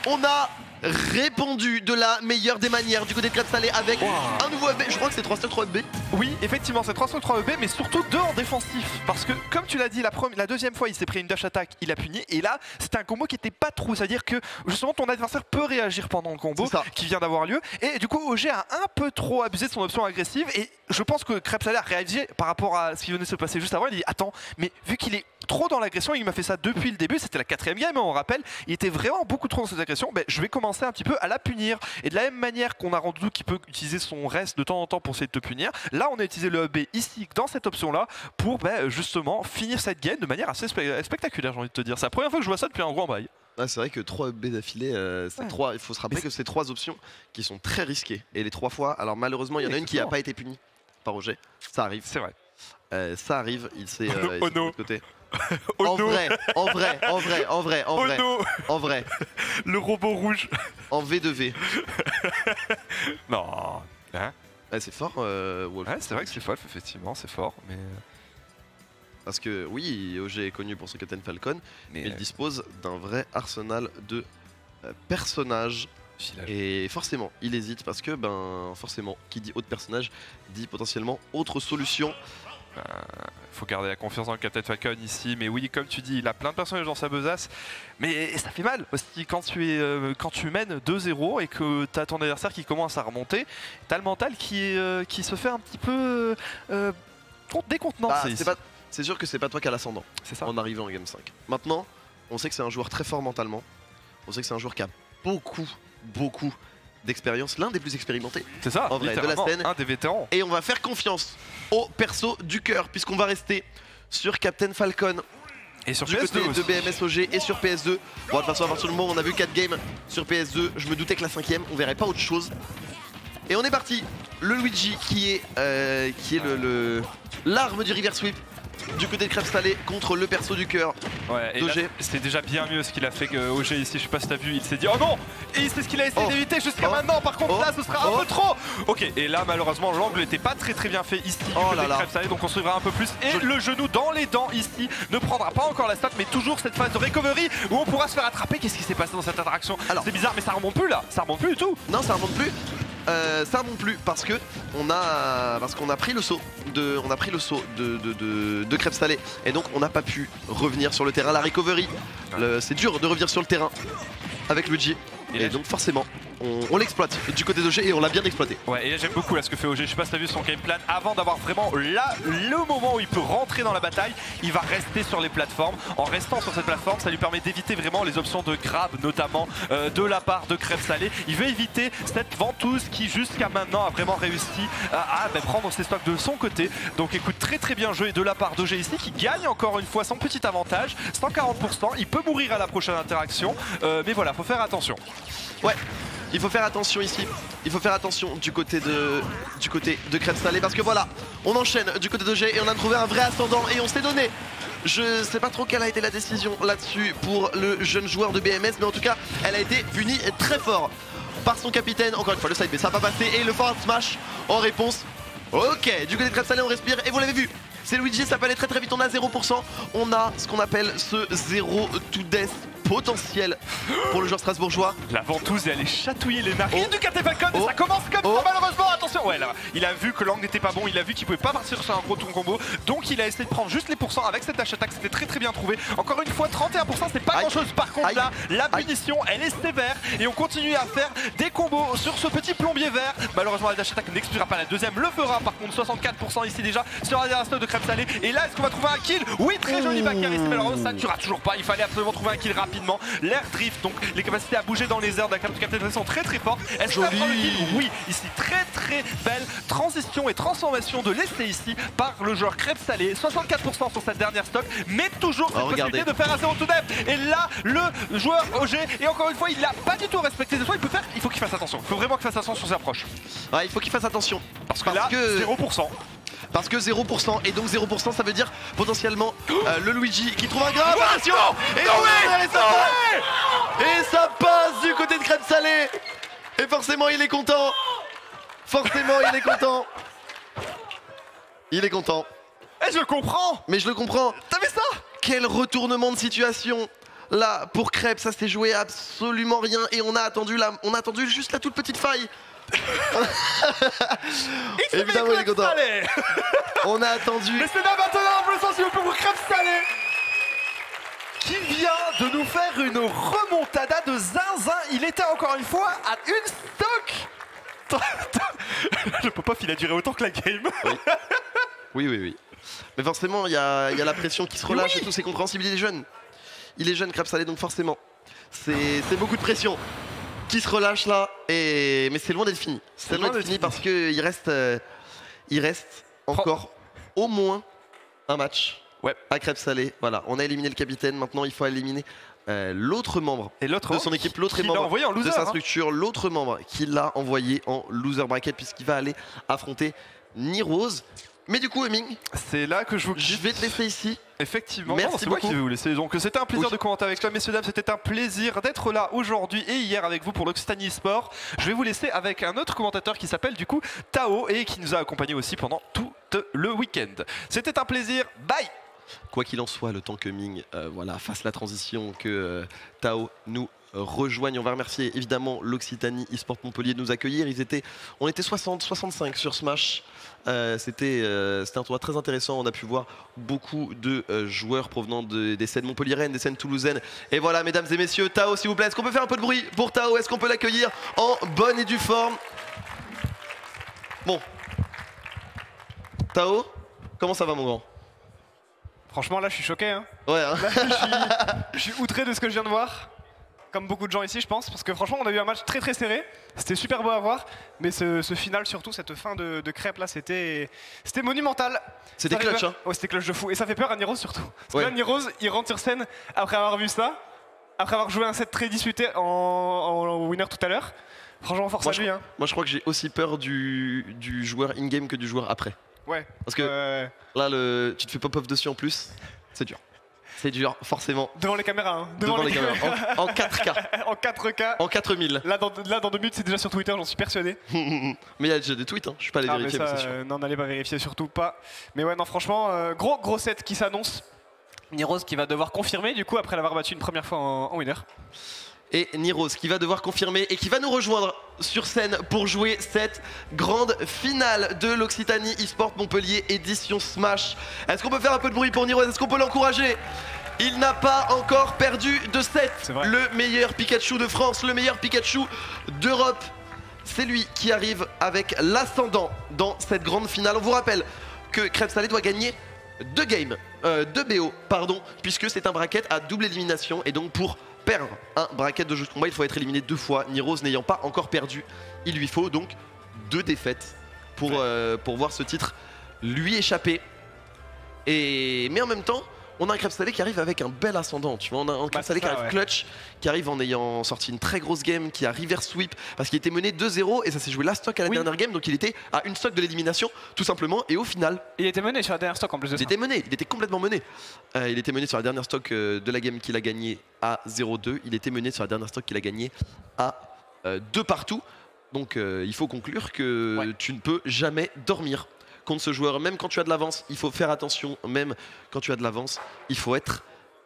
on a répondu de la meilleure des manières du côté de Crêpes Salées avec un nouveau up B. Je crois que c'est 3 stocks 3 up B. Oui, effectivement, c'est 3 stocks 3 up B, mais surtout 2 en défensif. Parce que, comme tu l'as dit, la deuxième fois, il s'est pris une dash attack, il a puni. Et là, c'était un combo qui était pas trop. C'est-à-dire que, justement, ton adversaire peut réagir pendant le combo qui vient d'avoir lieu. Et du coup, OG a un peu trop abusé de son option agressive. Et je pense que Crêpes Salées a réagi par rapport à ce qui venait de se passer juste avant. Il dit, attends, mais vu qu'il est trop dans l'agression, il m'a fait ça depuis le début, c'était la 4ème game, on rappelle, il était vraiment beaucoup trop dans cette agression, je vais commencer un petit peu à la punir. Et de la même manière qu'on a rendu qu'il peut utiliser son reste de temps en temps pour essayer de te punir, là on a utilisé le B ici, dans cette option-là, pour justement finir cette game de manière assez spectaculaire, j'ai envie de te dire. C'est la première fois que je vois ça depuis un gros bail. C'est vrai que 3 B d'affilée, il faut se rappeler que c'est 3 options qui sont très risquées. Et les 3 fois, alors malheureusement il y en a une qui n'a pas été punie par OG, ça arrive. C'est vrai. Ça arrive, il s'est de l'autre côté. Oh en vrai. Le robot rouge. En V2V. Non. Hein, c'est fort, Wolf. Ouais, c'est vrai que c'est fort, effectivement, c'est fort, mais... Parce que oui, OG est connu pour son Captain Falcon, mais il dispose d'un vrai arsenal de personnages. Et forcément, il hésite parce que, forcément, qui dit autre personnage dit potentiellement autre solution. Faut garder la confiance dans le Captain Falcon ici, mais oui, comme tu dis, il a plein de personnages dans sa besace, mais ça fait mal aussi quand tu mènes 2-0 et que tu as ton adversaire qui commence à remonter, t'as le mental qui se fait un petit peu décontenancé. C'est sûr que c'est pas toi qui as l'ascendant en arrivant en Game 5. Maintenant, on sait que c'est un joueur très fort mentalement, on sait que c'est un joueur qui a beaucoup d'expérience, l'un des plus expérimentés en vrai, de la scène, un des vétérans. Et on va faire confiance au perso du cœur puisqu'on va rester sur Captain Falcon et sur du PS2 côté aussi. de BMS OG et sur PS2. Bon, de toute façon, à partir du moment où on a vu 4 games sur PS2, je me doutais que la 5ème on verrait pas autre chose. Et on est parti. Le Luigi qui est l'arme du River Sweep du côté de Crêpes Salées contre le perso du cœur d'OG. C'était déjà bien mieux ce qu'il a fait que OG ici, je sais pas si t'as vu, il s'est dit oh non. Et c'est ce qu'il a essayé d'éviter jusqu'à maintenant, par contre là ce sera un peu trop. Ok, et là malheureusement l'angle n'était pas très bien fait ici du côté de Crêpes Salées, donc on suivra un peu plus. Et le genou dans les dents ici ne prendra pas encore la stat, mais toujours cette phase de recovery où on pourra se faire attraper. Qu'est-ce qui s'est passé dans cette interaction? C'est bizarre, mais ça remonte plus là, ça remonte plus du tout. Non, ça remonte plus. ça non plus parce que qu'on a pris le saut de Crêpes Salées et donc on n'a pas pu revenir sur le terrain. La recovery, c'est dur de revenir sur le terrain avec Luigi et donc forcément on l'exploite du côté d'OG et on l'a bien exploité. Ouais, et là j'aime beaucoup là ce que fait OG. Je sais pas si t'as vu son game plan. Avant d'avoir vraiment là le moment où il peut rentrer dans la bataille, il va rester sur les plateformes. En restant sur cette plateforme, ça lui permet d'éviter vraiment les options de grab, notamment de la part de Crêpes Salées. Il veut éviter cette ventouse qui jusqu'à maintenant a vraiment réussi à prendre ses stocks de son côté. Donc écoute, très bien joué de la part d'OG ici qui gagne encore une fois son petit avantage. 140%, il peut mourir à la prochaine interaction. Mais voilà, faut faire attention. Ouais. Il faut faire attention ici, il faut faire attention du côté de Crêpes Salées parce que voilà, on enchaîne du côté d'OG et on a trouvé un vrai ascendant et on s'est donné. Je sais pas trop quelle a été la décision là-dessus pour le jeune joueur de BMS, mais en tout cas, elle a été punie très fort par son capitaine. Encore une fois, le side B, ça va pas passer et le forward smash en réponse. Ok, du côté de Crêpes Salées, on respire et vous l'avez vu. C'est Luigi, ça peut aller très vite, on a 0%. On a ce qu'on appelle ce 0 to death potentiel pour le joueur strasbourgeois. La ventouse et aller chatouiller les narines du Captain Falcon et ça commence comme ça malheureusement. Attention, ouais là, il a vu que l'angle n'était pas bon, il a vu qu'il pouvait pas partir sur un gros tour combo, donc il a essayé de prendre juste les pourcents avec cette dash attack, c'était très bien trouvé. Encore une fois 31%, c'est pas grand chose. Par contre là, la punition elle est sévère et on continue à faire des combos sur ce petit plombier vert. Malheureusement la dash attack n'expirera pas, la deuxième le fera par contre. 64% ici déjà sur la dernière stock de Crêpes Salées. Et là est-ce qu'on va trouver un kill? Oui, très joli backer ici, malheureusement ça ne tuera toujours pas, il fallait absolument trouver un kill rapidement. L'air drift, donc les capacités à bouger dans les airs d'un Captain sont très fortes. Est-ce qu'on va prendre le kill? Oui, ici très belle transition et transformation de l'essai ici par le joueur Crêpes Salées. 64% sur cette dernière stock, mais toujours cette possibilité de faire un 0 to death. Et là, le joueur OG, et encore une fois, il n'a pas du tout respecté ses choix. Il faut qu'il fasse attention. Il faut vraiment qu'il fasse attention sur ses approches. Ouais, il faut qu'il fasse attention. Parce que là, 0%. Parce que 0%, et donc 0% ça veut dire potentiellement le Luigi qui trouve un grave. Attention. Et ça passe du côté de Crêpes Salées. Et forcément il est content. Il est content. Et je le comprends. Mais je le comprends. T'as vu ça? Quel retournement de situation. Là pour Crêpes ça s'est joué absolument rien. Et on a attendu juste la toute petite faille. Évidemment il est content. On a attendu. Mais c'est là maintenant un peu sens pour Crêpes Salées qui vient de nous faire une remontada de zinzin. Il était encore une fois à une stock. Le pop-off il a duré autant que la game. Oui. Mais forcément il y a la pression qui se relâche et tout, c'est compréhensible, il est jeune Crêpes Salées donc forcément c'est beaucoup de pression qui se relâche là, mais c'est loin d'être fini. C'est loin d'être fini parce qu'il reste encore au moins un match à Crêpes Salées. Voilà, on a éliminé le capitaine, maintenant il faut éliminer l'autre membre de son équipe, l'autre membre de sa structure, l'autre membre qui l'a envoyé en loser bracket puisqu'il va aller affronter Nirose. Mais du coup, Hemming, c'est là que je vais te laisser ici. Effectivement, merci beaucoup. C'est moi qui vais vous laisser. Donc c'était un plaisir de commenter avec toi, messieurs dames. C'était un plaisir d'être là aujourd'hui et hier avec vous pour l'Occitanie Sport. Je vais vous laisser avec un autre commentateur qui s'appelle du coup Tao et qui nous a accompagnés aussi pendant tout le week-end. C'était un plaisir. Bye. Quoi qu'il en soit, le temps que Ming fasse la transition, que Tao nous rejoigne. On va remercier évidemment l'Occitanie eSport Montpellier de nous accueillir. On était 60-65 sur Smash. C'était un tournoi très intéressant. On a pu voir beaucoup de joueurs provenant des scènes montpelliéraines, des scènes toulousaines. Et voilà, mesdames et messieurs, Tao, s'il vous plaît, est-ce qu'on peut faire un peu de bruit pour Tao? Est-ce qu'on peut l'accueillir en bonne et due forme? Bon. Tao, comment ça va, mon grand? Franchement, là, je suis choqué. Hein. Ouais. Hein. Là, je suis outré de ce que je viens de voir. Comme beaucoup de gens ici, je pense, parce que franchement, on a eu un match très serré. C'était super beau à voir, mais ce final, surtout cette fin de Crêpes là, c'était monumental. C'était clutch, hein. Ouais, c'était clutch de fou. Et ça fait peur à Nirose surtout. Parce que là, Nirose, il rentre sur scène après avoir vu ça, après avoir joué un set très disputé en winner tout à l'heure. Franchement, force à lui. Hein. Moi, je crois que j'ai aussi peur du joueur in-game que du joueur après. Ouais. Parce que là, tu te fais pop-off dessus en plus, c'est dur. C'est dur, forcément. Devant les caméras, hein. Devant les caméras. En 4K. En 4K. En 4000. Là, dans 2 minutes, c'est déjà sur Twitter, j'en suis persuadé. Mais il y a déjà des tweets, hein. Je suis pas allé vérifier. Mais ça, non, n'allez pas vérifier, surtout pas. Mais ouais, non, franchement, gros set qui s'annonce. Nirose qui va devoir confirmer, du coup, après l'avoir battu une première fois en winner. Et Niroz qui va devoir confirmer et qui va nous rejoindre sur scène pour jouer cette grande finale de l'Occitanie eSport Montpellier édition Smash. Est-ce qu'on peut faire un peu de bruit pour Niroz? Est-ce qu'on peut l'encourager? Il n'a pas encore perdu de set. Le meilleur Pikachu de France, le meilleur Pikachu d'Europe. C'est lui qui arrive avec l'ascendant dans cette grande finale. On vous rappelle que Crêpes Salées doit gagner 2 games, 2 BO, pardon, puisque c'est un bracket à double élimination. Et donc pour perdre un bracket de jeu de combat, il faut être éliminé 2 fois. Niroz n'ayant pas encore perdu, il lui faut donc 2 défaites pour voir ce titre lui échapper. Mais en même temps, on a un Crêpes Salées qui arrive avec un bel ascendant, tu vois. On a un Crêpes Salées qui arrive clutch, qui arrive en ayant sorti une très grosse game, qui a reverse sweep, parce qu'il était mené 2-0 et ça s'est joué la stock à la dernière game, donc il était à une stock de l'élimination, tout simplement, et au final... Il était mené sur la dernière stock en plus de ça. Il était complètement mené. Il était mené sur la dernière stock de la game qu'il a gagné à 0-2, il était mené sur la dernière stock qu'il a gagné à 2 partout. Donc il faut conclure que tu ne peux jamais dormir contre ce joueur, même quand tu as de l'avance, il faut faire attention, même quand tu as de l'avance, il faut être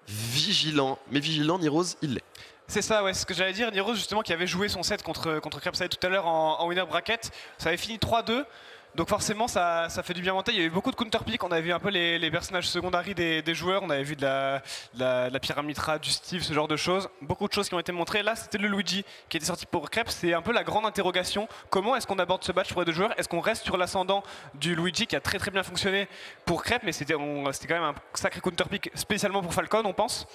vigilant. Mais vigilant, Niroz, il l'est. C'est ça, ouais, c'est ce que j'allais dire. Niroz, justement, qui avait joué son set contre Crêpes Salées tout à l'heure en winner bracket, ça avait fini 3-2. Donc forcément, ça fait du bien monter. Il y a eu beaucoup de counter-pick. On avait vu un peu les personnages secondaires des joueurs. On avait vu de la Pyramitra, du Steve, ce genre de choses. Beaucoup de choses qui ont été montrées. Là, c'était le Luigi qui était sorti pour Crêpes. C'est un peu la grande interrogation. Comment est-ce qu'on aborde ce match pour les 2 joueurs? Est-ce qu'on reste sur l'ascendant du Luigi qui a très bien fonctionné pour Crêpes, mais c'était quand même un sacré counter-pick spécialement pour Falcon, on pense.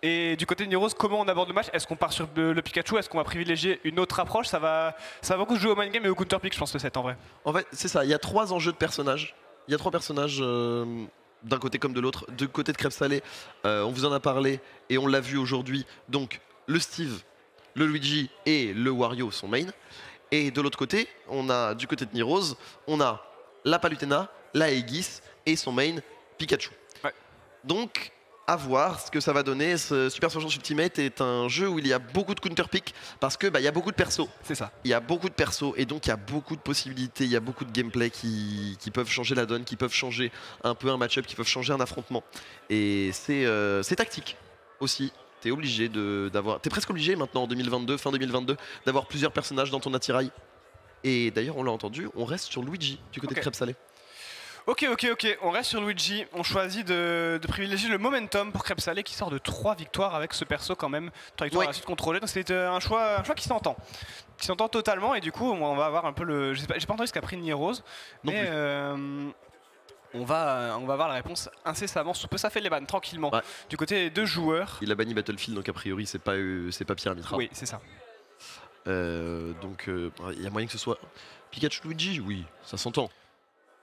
Et du côté de Niroz, comment on aborde le match? Est-ce qu'on part sur le Pikachu? Est-ce qu'on va privilégier une autre approche? Ça va beaucoup se jouer au mind game et au counter pick, je pense, le set en vrai. En fait, c'est ça. Il y a 3 enjeux de personnages. Il y a 3 personnages d'un côté comme de l'autre. Du côté de Crêpes Salées, on vous en a parlé et on l'a vu aujourd'hui. Donc, le Steve, le Luigi et le Wario sont main. Et de l'autre côté, on a du côté de Niroz, on a la Palutena, la Aegis et son main Pikachu. Ouais. Donc, à voir ce que ça va donner. Ce Super Smash Bros Ultimate est un jeu où il y a beaucoup de counter-pick parce que il y a beaucoup de persos. C'est ça. Il y a beaucoup de persos et donc il y a beaucoup de possibilités, il y a beaucoup de gameplay qui peuvent changer la donne, qui peuvent changer un peu un match-up, qui peuvent changer un affrontement. Et c'est tactique aussi. T'es obligé t'es presque obligé maintenant en 2022, fin 2022, d'avoir plusieurs personnages dans ton attirail. Et d'ailleurs, on l'a entendu, on reste sur Luigi du côté de Crêpes Salées. Ok, on reste sur Luigi, on choisit de privilégier le momentum pour Crêpes Salées qui sort de 3 victoires avec ce perso quand même, 3 victoires à la suite contrôlées, donc c'était un choix qui s'entend. Qui s'entend totalement et du coup on va avoir un peu le... J'ai pas entendu ce qu'a pris Niroz, mais on va avoir la réponse incessamment, sous peu ça fait les bannes tranquillement. Ouais. Du côté des 2 joueurs... Il a banni Battlefield donc a priori c'est pas Pyramitra. Oui, c'est ça. Donc il y a moyen que ce soit Pikachu Luigi, oui, ça s'entend.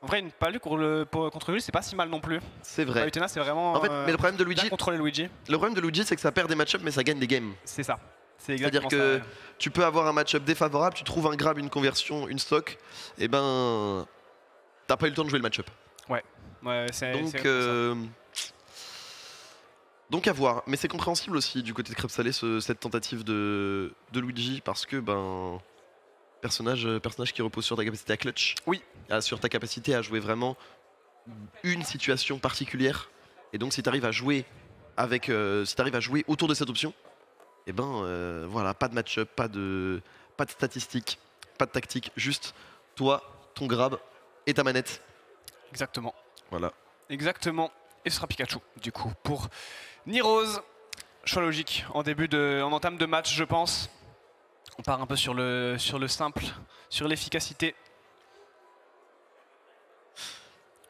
En vrai, une palue contre lui, c'est pas si mal non plus. C'est vrai. Palutena, c'est vraiment. En fait, mais le problème de Luigi, contrôler Luigi. Le problème de Luigi, c'est que ça perd des match-ups, mais ça gagne des games. C'est ça. C'est exactement ça. C'est-à-dire que tu peux avoir un match-up défavorable, tu trouves un grab, une conversion, une stock, et ben, t'as pas eu le temps de jouer le match-up. Ouais. Donc à voir. Mais c'est compréhensible aussi du côté de Crêpes Salées cette tentative de Luigi parce que personnage qui repose sur ta capacité à clutch. Oui. Sur ta capacité à jouer vraiment une situation particulière. Et donc si tu arrives à jouer autour de cette option, et voilà, pas de match-up, pas de statistiques, pas de tactique, juste toi, ton grab et ta manette. Exactement. Voilà. Exactement. Et ce sera Pikachu, du coup, pour Niroz. Choix logique en entame de match, je pense. On part un peu sur le simple, sur l'efficacité.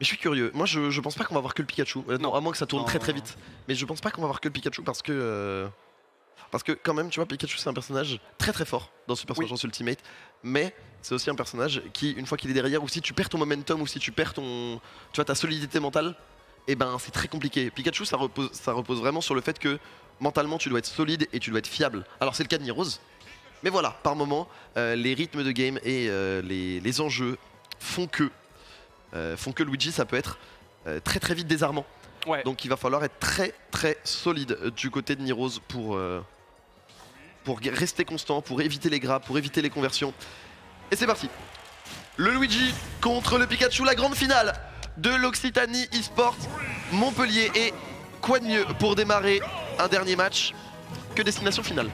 Mais je suis curieux. Moi, je pense pas qu'on va voir que le Pikachu. Non, à moins que ça tourne très vite. Mais je pense pas qu'on va voir que le Pikachu parce que quand même, tu vois, Pikachu c'est un personnage très fort dans Super Smash Bros Ultimate. Mais c'est aussi un personnage qui, une fois qu'il est derrière, ou si tu perds ton momentum, ou si tu perds ta solidité mentale, et c'est très compliqué. Pikachu, ça repose vraiment sur le fait que mentalement, tu dois être solide et tu dois être fiable. Alors c'est le cas de Niroz. Mais voilà, par moment, les rythmes de game et les enjeux font que Luigi, ça peut être très vite désarmant. Ouais. Donc il va falloir être très solide du côté de Niroz pour rester constant, pour éviter les grabs, pour éviter les conversions. Et c'est parti. Le Luigi contre le Pikachu, la grande finale de l'Occitanie eSport Montpellier. Et quoi de mieux pour démarrer un dernier match que destination finale?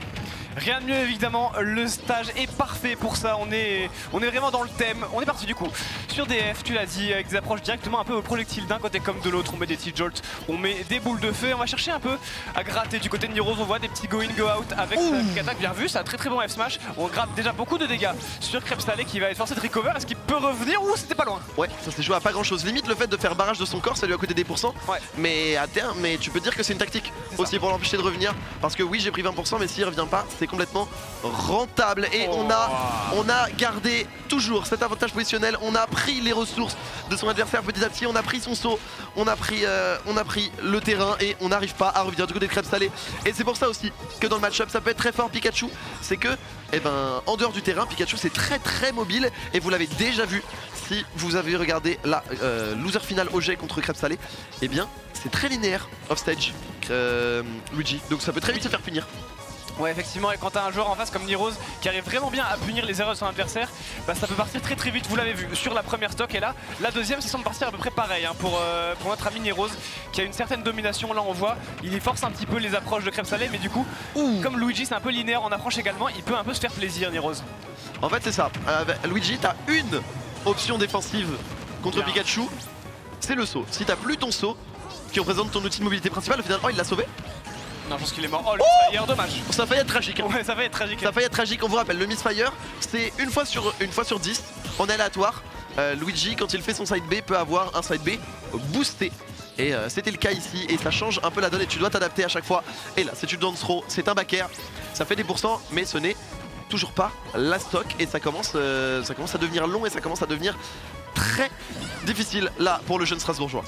Rien de mieux évidemment, le stage est parfait pour ça, on est vraiment dans le thème. On est parti du coup sur DF, tu l'as dit, avec des approches directement un peu au projectile d'un côté comme de l'autre. On met des T-Jolt, on met des boules de feu, on va chercher un peu à gratter. Du côté de Niroz, on voit des petits go in go out avec sa attaque, bien vu, c'est un très bon F smash. On gratte déjà beaucoup de dégâts sur Crêpe Salé qui va être forcé de recover. Est-ce qu'il peut revenir ou c'était pas loin? Ouais, ça s'est joué à pas grand chose. Limite le fait de faire barrage de son corps, ça lui a coûté des pourcents. Ouais. Mais à terme, tu peux dire que c'est une tactique aussi pour l'empêcher de revenir. Parce que oui, j'ai pris 20%, mais s'il revient pas, c'est complètement rentable. Et on a gardé toujours cet avantage positionnel. On a pris les ressources de son adversaire petit à petit. On a pris son saut, on a pris le terrain et on n'arrive pas à revenir du côté de Crêpe Salé. Et c'est pour ça aussi que dans le match-up, ça peut être très fort Pikachu. C'est que, en dehors du terrain, Pikachu c'est très mobile. Et vous l'avez déjà vu si vous avez regardé la loser finale OG contre Crêpe Salé. Eh bien, c'est très linéaire offstage, Luigi. Donc ça peut très vite se faire punir. Ouais, effectivement, et quand t'as un joueur en face comme Niroz qui arrive vraiment bien à punir les erreurs de son adversaire, bah ça peut partir très vite, vous l'avez vu sur la première stock. Et là, la deuxième, ça semble partir à peu près pareil hein, pour notre ami Niroz qui a une certaine domination. Là, on voit, il force un petit peu les approches de Crêpe Salé, mais du coup, comme Luigi, c'est un peu linéaire en approche également, il peut un peu se faire plaisir, Niroz. En fait, c'est ça. Luigi, t'as une option défensive contre Pikachu, c'est le saut. Si t'as plus ton saut, qui représente ton outil de mobilité principal, au final, il l'a sauvé. Non, je pense qu'il est mort. Oh, le misfire, dommage. Ça va être tragique. Hein. Ouais, ça va être tragique. Ça va être tragique. On vous rappelle, le misfire, c'est une fois sur 10 en aléatoire. Luigi, quand il fait son side B, peut avoir un side B boosté. Et c'était le cas ici. Et ça change un peu la donne et tu dois t'adapter à chaque fois. Et là, c'est une down throw, c'est un back air. Ça fait des pourcents, mais ce n'est toujours pas la stock. Et ça commence à devenir long et ça commence à devenir très difficile là pour le jeune Strasbourgeois.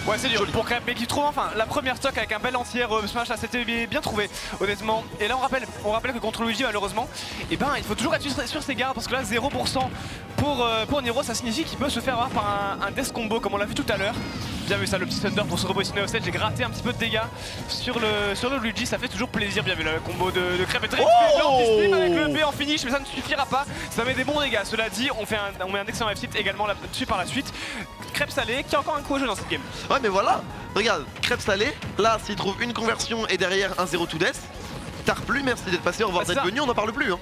Ouais, c'est dur pour Crêpe, mais qui trouve enfin la première stock avec un bel entier smash. Là, c'était bien trouvé, honnêtement. Et là, on rappelle que contre Luigi, malheureusement, il faut toujours être sur ses gardes parce que là, 0% pour Niro, ça signifie qu'il peut se faire avoir par un death combo comme on l'a vu tout à l'heure. Bien vu ça, le petit thunder pour se repositionner au set. J'ai gratté un petit peu de dégâts sur le Luigi, ça fait toujours plaisir. Bien vu le combo de Crêpe est très bien avec le B en finish, mais ça ne suffira pas. Ça met des bons dégâts. Cela dit, on met un excellent F-tip également là-dessus par la suite. Crêpe Salé qui a encore un coup au jeu dans cette game. Ouais, mais voilà, regarde, Crêpe Salé, là s'il trouve une conversion et derrière un 0 to death, tard plus, merci d'être passé, au revoir d'être venu, on n'en parle plus. Hein.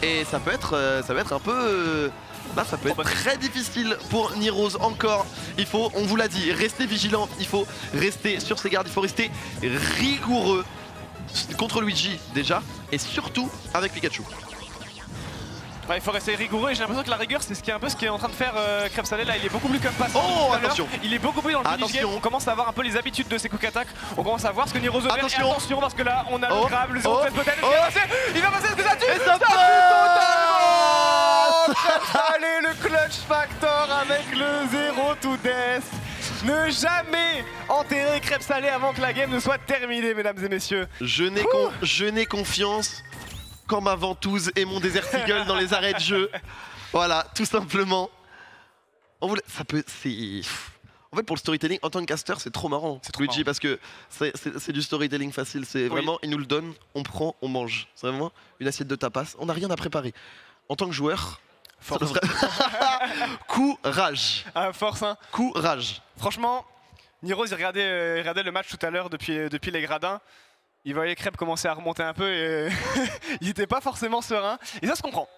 Et ça peut être un peu... là ça peut être très difficile pour Niroz encore. Il faut, on vous l'a dit, rester vigilant, il faut rester sur ses gardes, il faut rester rigoureux contre Luigi déjà, et surtout avec Pikachu. Ouais, il faut rester rigoureux et j'ai l'impression que la rigueur c'est ce qui est en train de faire Crêpe Salé. Là il est beaucoup plus comme passé. Oh attention, il est beaucoup plus dans le finish game. On commence à avoir un peu les habitudes de ses quick attack. On commence à voir ce que Niroz veut faire. Attention parce que là on a le grab, le 0 peut-être. Il va passer, est-ce que ça tue? Et ça totalement Crêpe Salé, le clutch factor avec le 0 to death. Ne jamais enterrer Crêpe Salé avant que la game ne soit terminée, mesdames et messieurs. Je n'ai confiance qu'en ma ventouse et mon Desert Eagle dans les arrêts de jeu. Voilà, tout simplement. Ça peut... En fait, pour le storytelling, en tant que caster, c'est trop marrant, Luigi, parce que c'est du storytelling facile. C'est vraiment, il nous le donne, on prend, on mange. C'est vraiment une assiette de tapas. On n'a rien à préparer. En tant que joueur, ça devrait... Courage. Force, hein. Courage. Franchement, Niroz, il regardait le match tout à l'heure depuis les gradins. Il voyait Crêpe commencer à remonter un peu et il n'était pas forcément serein. Et ça se comprend.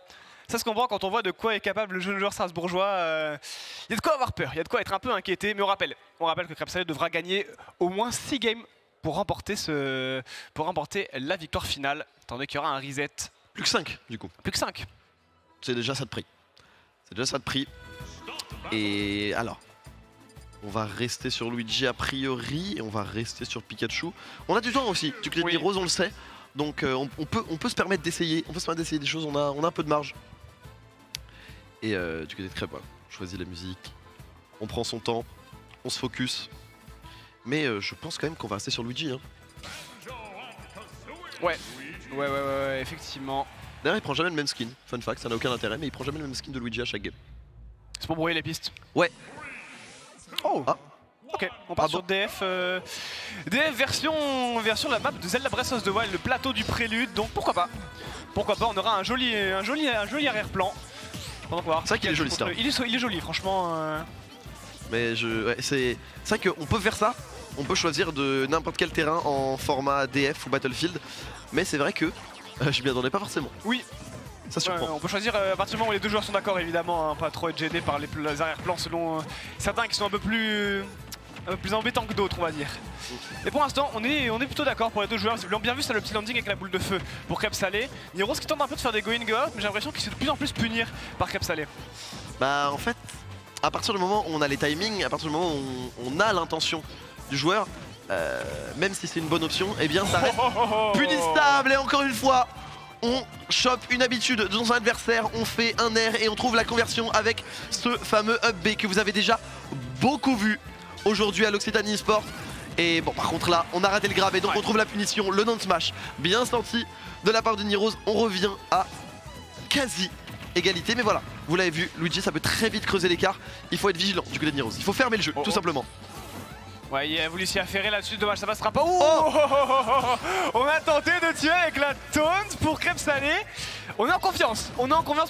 Ça se comprend quand on voit de quoi est capable le jeune joueur strasbourgeois. Il y a de quoi avoir peur, il y a de quoi être un peu inquiété. Mais on rappelle que Crêpe Salé devra gagner au moins 6 games pour remporter la victoire finale. Étant donné qu'il y aura un reset. Plus que 5 du coup. Plus que 5. C'est déjà ça de prix. C'est déjà ça de prix. Et alors, on va rester sur Luigi a priori et on va rester sur Pikachu. On a du temps aussi, du côté de Niroz, on le sait. Donc on peut se permettre d'essayer. On peut se permettre d'essayer des choses, on a un peu de marge. Et du côté de Crêpe, voilà, on choisit la musique. On prend son temps, on se focus. Mais je pense quand même qu'on va rester sur Luigi. Hein. Ouais, effectivement. D'ailleurs, il prend jamais le même skin. Fun fact, ça n'a aucun intérêt, mais il prend jamais le même skin de Luigi à chaque game. C'est pour brouiller les pistes. Ouais. Oh. Ok, on part sur DF. DF version la map de Zelda Breath of the Wild, le plateau du prélude. Donc pourquoi pas? Pourquoi pas? On aura un joli arrière-plan. C'est vrai qu'il est joli, ça. Il est joli, franchement. Mais c'est vrai qu'on peut faire ça on peut choisir de n'importe quel terrain en format DF ou Battlefield. Mais c'est vrai que je m'y attendais pas forcément. Oui. Ça surprend. On peut choisir à partir du moment où les deux joueurs sont d'accord évidemment, hein, pas trop être gêné par les arrière-plans selon certains qui sont un peu plus embêtants que d'autres on va dire. Et pour l'instant on est plutôt d'accord pour les deux joueurs, vous l'avez bien vu, c'est le petit landing avec la boule de feu pour Crêpe Salé. Niros qui tente un peu de faire des going go, mais j'ai l'impression qu'il se fait de plus en plus punir par Crêpe Salé. Bah en fait, à partir du moment où on a les timings, à partir du moment où on a l'intention du joueur, même si c'est une bonne option, eh bien ça reste punissable. Et encore une fois, on chope une habitude de son adversaire, on fait un air et on trouve la conversion avec ce fameux up B que vous avez déjà beaucoup vu aujourd'hui à l'Occitanie eSport. Et bon, par contre là, on a raté le grab et donc on trouve la punition, le non-smash bien senti de la part de Niros. On revient à quasi égalité, mais voilà, vous l'avez vu, Luigi, ça peut très vite creuser l'écart. Il faut être vigilant du côté de Niros, il faut fermer le jeu, tout simplement. Ouais, il a voulu s'y affairer là-dessus, dommage, ça passera pas. On a tenté de tuer avec la taunt pour Crêpe Salé. On est en confiance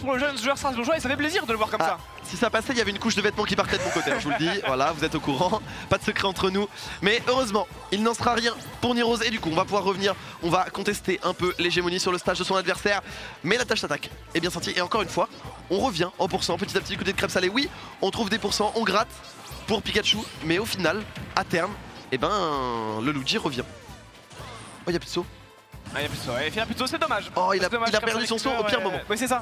pour le jeune joueur strasbourgeois et ça fait plaisir de le voir comme ça. Si ça passait, il y avait une couche de vêtements qui partait de mon côté, je vous le dis, voilà, vous êtes au courant, pas de secret entre nous. Mais heureusement, il n'en sera rien pour Niros et du coup, on va pouvoir revenir, on va contester un peu l'hégémonie sur le stage de son adversaire. Mais la tâche d'attaque est bien sentie et encore une fois, on revient en pourcent petit à petit du côté de Crêpe Salé. Oui, on trouve des pourcents, on gratte pour Pikachu, mais au final, à terme, eh ben, le Luigi revient. Oh, il n'y a plus de saut. Ah, il n'y a plus de saut, il a plus de saut, c'est dommage. Oh, il a perdu son saut au pire moment. Oui, c'est ça.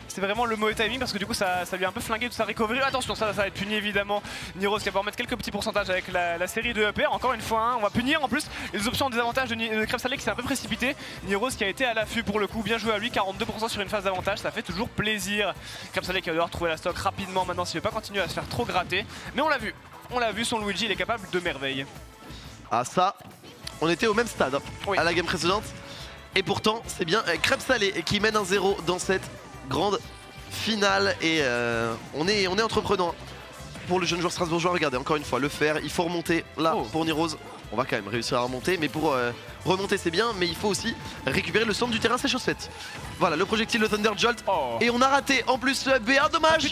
C'est vraiment le mauvais timing parce que du coup ça lui a un peu flingué toute sa recovery. Attention, ça va être puni évidemment. Niros qui va pouvoir mettre quelques petits pourcentages avec la série de EP. Encore une fois, hein, on va punir en plus les options en désavantage de Crêpe Salé qui s'est un peu précipité. Niros qui a été à l'affût pour le coup, bien joué à lui, 42% sur une phase d'avantage, ça fait toujours plaisir. Crêpe Salé qui va devoir trouver la stock rapidement maintenant s'il veut pas continuer à se faire trop gratter. Mais on l'a vu, son Luigi il est capable de merveille. Ah ça, on était au même stade hein, à la game précédente. Et pourtant c'est bien Crêpe Salé qui mène 1-0 dans cette grande finale et on est entreprenant pour le jeune joueur strasbourgeois. Regardez encore une fois le faire, il faut remonter là pour Niros. On va quand même réussir à remonter, mais pour remonter c'est bien, mais il faut aussi récupérer le centre du terrain, c'est chose faite. Voilà le projectile, le Thunder Jolt et on a raté en plus le FB1, dommage.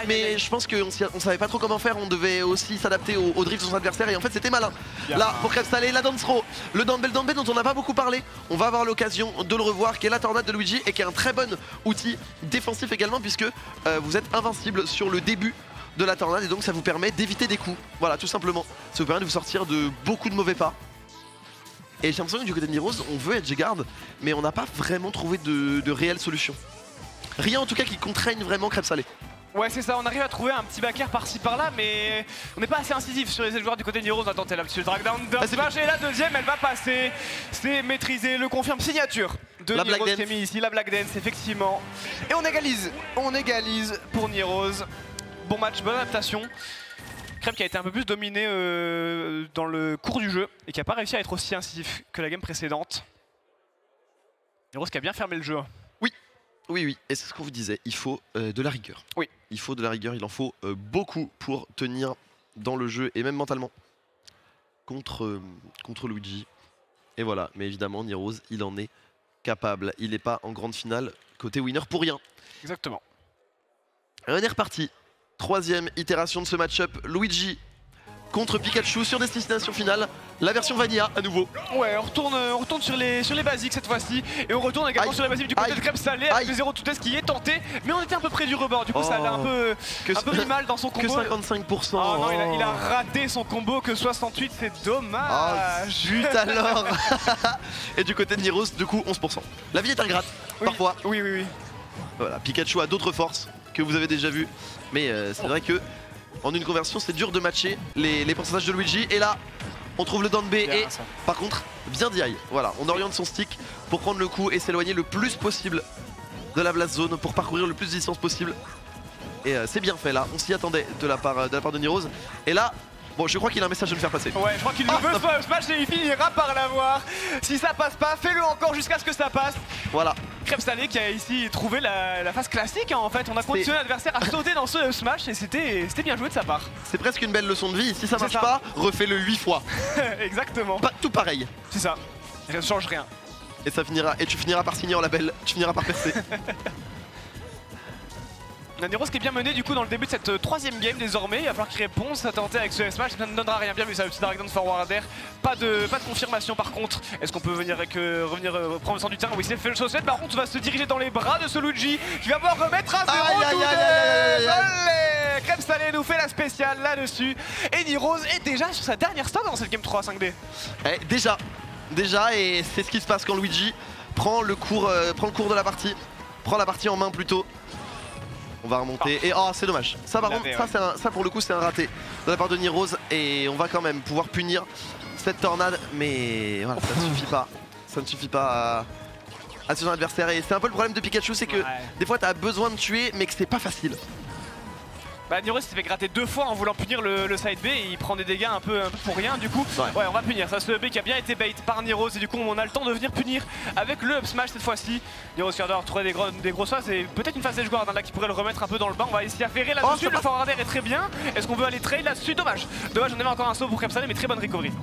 Mais je pense qu'on savait pas trop comment faire, on devait aussi s'adapter au drift de son adversaire et en fait c'était malin. Là pour Crêpe Salé, la dance throw, le down B dont on n'a pas beaucoup parlé, on va avoir l'occasion de le revoir, qui est la tornade de Luigi et qui est un très bon outil défensif également puisque vous êtes invincible sur le début de la tornade et donc ça vous permet d'éviter des coups. Voilà tout simplement, ça vous permet de vous sortir de beaucoup de mauvais pas. Et j'ai l'impression que du côté de Niros, on veut edge guard mais on n'a pas vraiment trouvé de réelle solution. Rien en tout cas qui contraigne vraiment Crêpe Salé. Ouais c'est ça, on arrive à trouver un petit backer par-ci par-là mais on n'est pas assez incisif sur les joueurs du côté de Niros. On a tenté la petite drag down et la deuxième elle va passer, c'est maîtrisé, le confirme, signature de Niros qui est mis ici, la Black Dance effectivement. Et on égalise pour Niros. Bon match, bonne adaptation. Crêpe qui a été un peu plus dominé dans le cours du jeu et qui n'a pas réussi à être aussi incisif que la game précédente. Niros qui a bien fermé le jeu. Oui, et c'est ce qu'on vous disait, il faut de la rigueur. Oui. Il faut de la rigueur, il en faut beaucoup pour tenir dans le jeu et même mentalement contre Luigi. Et voilà, mais évidemment, Niros, il en est capable. Il n'est pas en grande finale côté winner pour rien. Exactement. On est reparti. Troisième itération de ce match-up, Luigi contre Pikachu sur destination finale, la version Vanilla à nouveau. Ouais, on retourne sur les basiques cette fois-ci et on retourne également sur les basiques du côté de Crêpe Salé avec le 0 to test qui est tenté, mais on était un peu près du rebord, du coup ça l'a un peu mis mal dans son combo. Que 55%. Oh non, il a raté son combo, que 68, c'est dommage. Zut alors. Et du côté de Niros, du coup 11%. La vie est ingrate, parfois. Oui. Voilà, Pikachu a d'autres forces que vous avez déjà vues, mais c'est vrai que en une conversion, c'est dur de matcher les pourcentages de Luigi. Et là, on trouve le down B et par contre, bien DI. Voilà, on oriente son stick pour prendre le coup et s'éloigner le plus possible de la blast zone pour parcourir le plus de distance possible. Et c'est bien fait là, on s'y attendait de la part de Niros. Et là, bon, je crois qu'il a un message à nous faire passer. Ouais, je crois qu'il veut ce match et il finira par l'avoir. Si ça passe pas, fais-le encore jusqu'à ce que ça passe. Voilà. Crêpe Salé qui a ici trouvé la phase classique hein, en fait. On a conditionné l'adversaire à sauter dans ce smash et c'était bien joué de sa part. C'est presque une belle leçon de vie. Si ça marche pas, refais-le 8 fois. Exactement. Pas tout pareil. C'est ça. Ça ne change rien. Et ça finira, et tu finiras par signer en label. Tu finiras par percer. Niroz qui est bien mené du coup dans le début de cette troisième game désormais. Il va falloir qu'il réponde, ça tenté avec ce smash, ça ne donnera rien. Bien vu ça, le petit Dragon Forwarder. Pas de confirmation par contre. Est-ce qu'on peut revenir prendre le sens du terrain? Oui, c'est fait le chaussette. Par contre, on va se diriger dans les bras de ce Luigi qui va pouvoir remettre à 0. Crème Salé nous fait la spéciale là-dessus. Et Niroz est déjà sur sa dernière stock dans cette game 3 5D. Déjà, et c'est ce qui se passe quand Luigi prend le cours de la partie. Prend la partie en main plutôt. On va remonter et oh c'est dommage. Ça par contre, ça pour le coup c'est un raté de la part de Niroz et on va quand même pouvoir punir cette tornade, mais voilà, ça ne suffit pas. Ça ne suffit pas à son adversaire et c'est un peu le problème de Pikachu, c'est que des fois tu as besoin de tuer mais que c'est pas facile. Bah Niroz s'est fait gratter 2 fois en voulant punir le side B et il prend des dégâts un peu pour rien du coup. Ouais, on va punir ça, ce B qui a bien été bait par Niroz et du coup on a le temps de venir punir avec le up smash cette fois-ci. Niroz vient de retrouver des grosses phases et peut-être une phase d'edge guard là qui pourrait le remettre un peu dans le bain. On va essayer d'affairer là-dessus, le forwarder est très bien. Est-ce qu'on veut aller trade là-dessus? Dommage, on avait encore un saut pour Crème Salé mais très bonne recovery.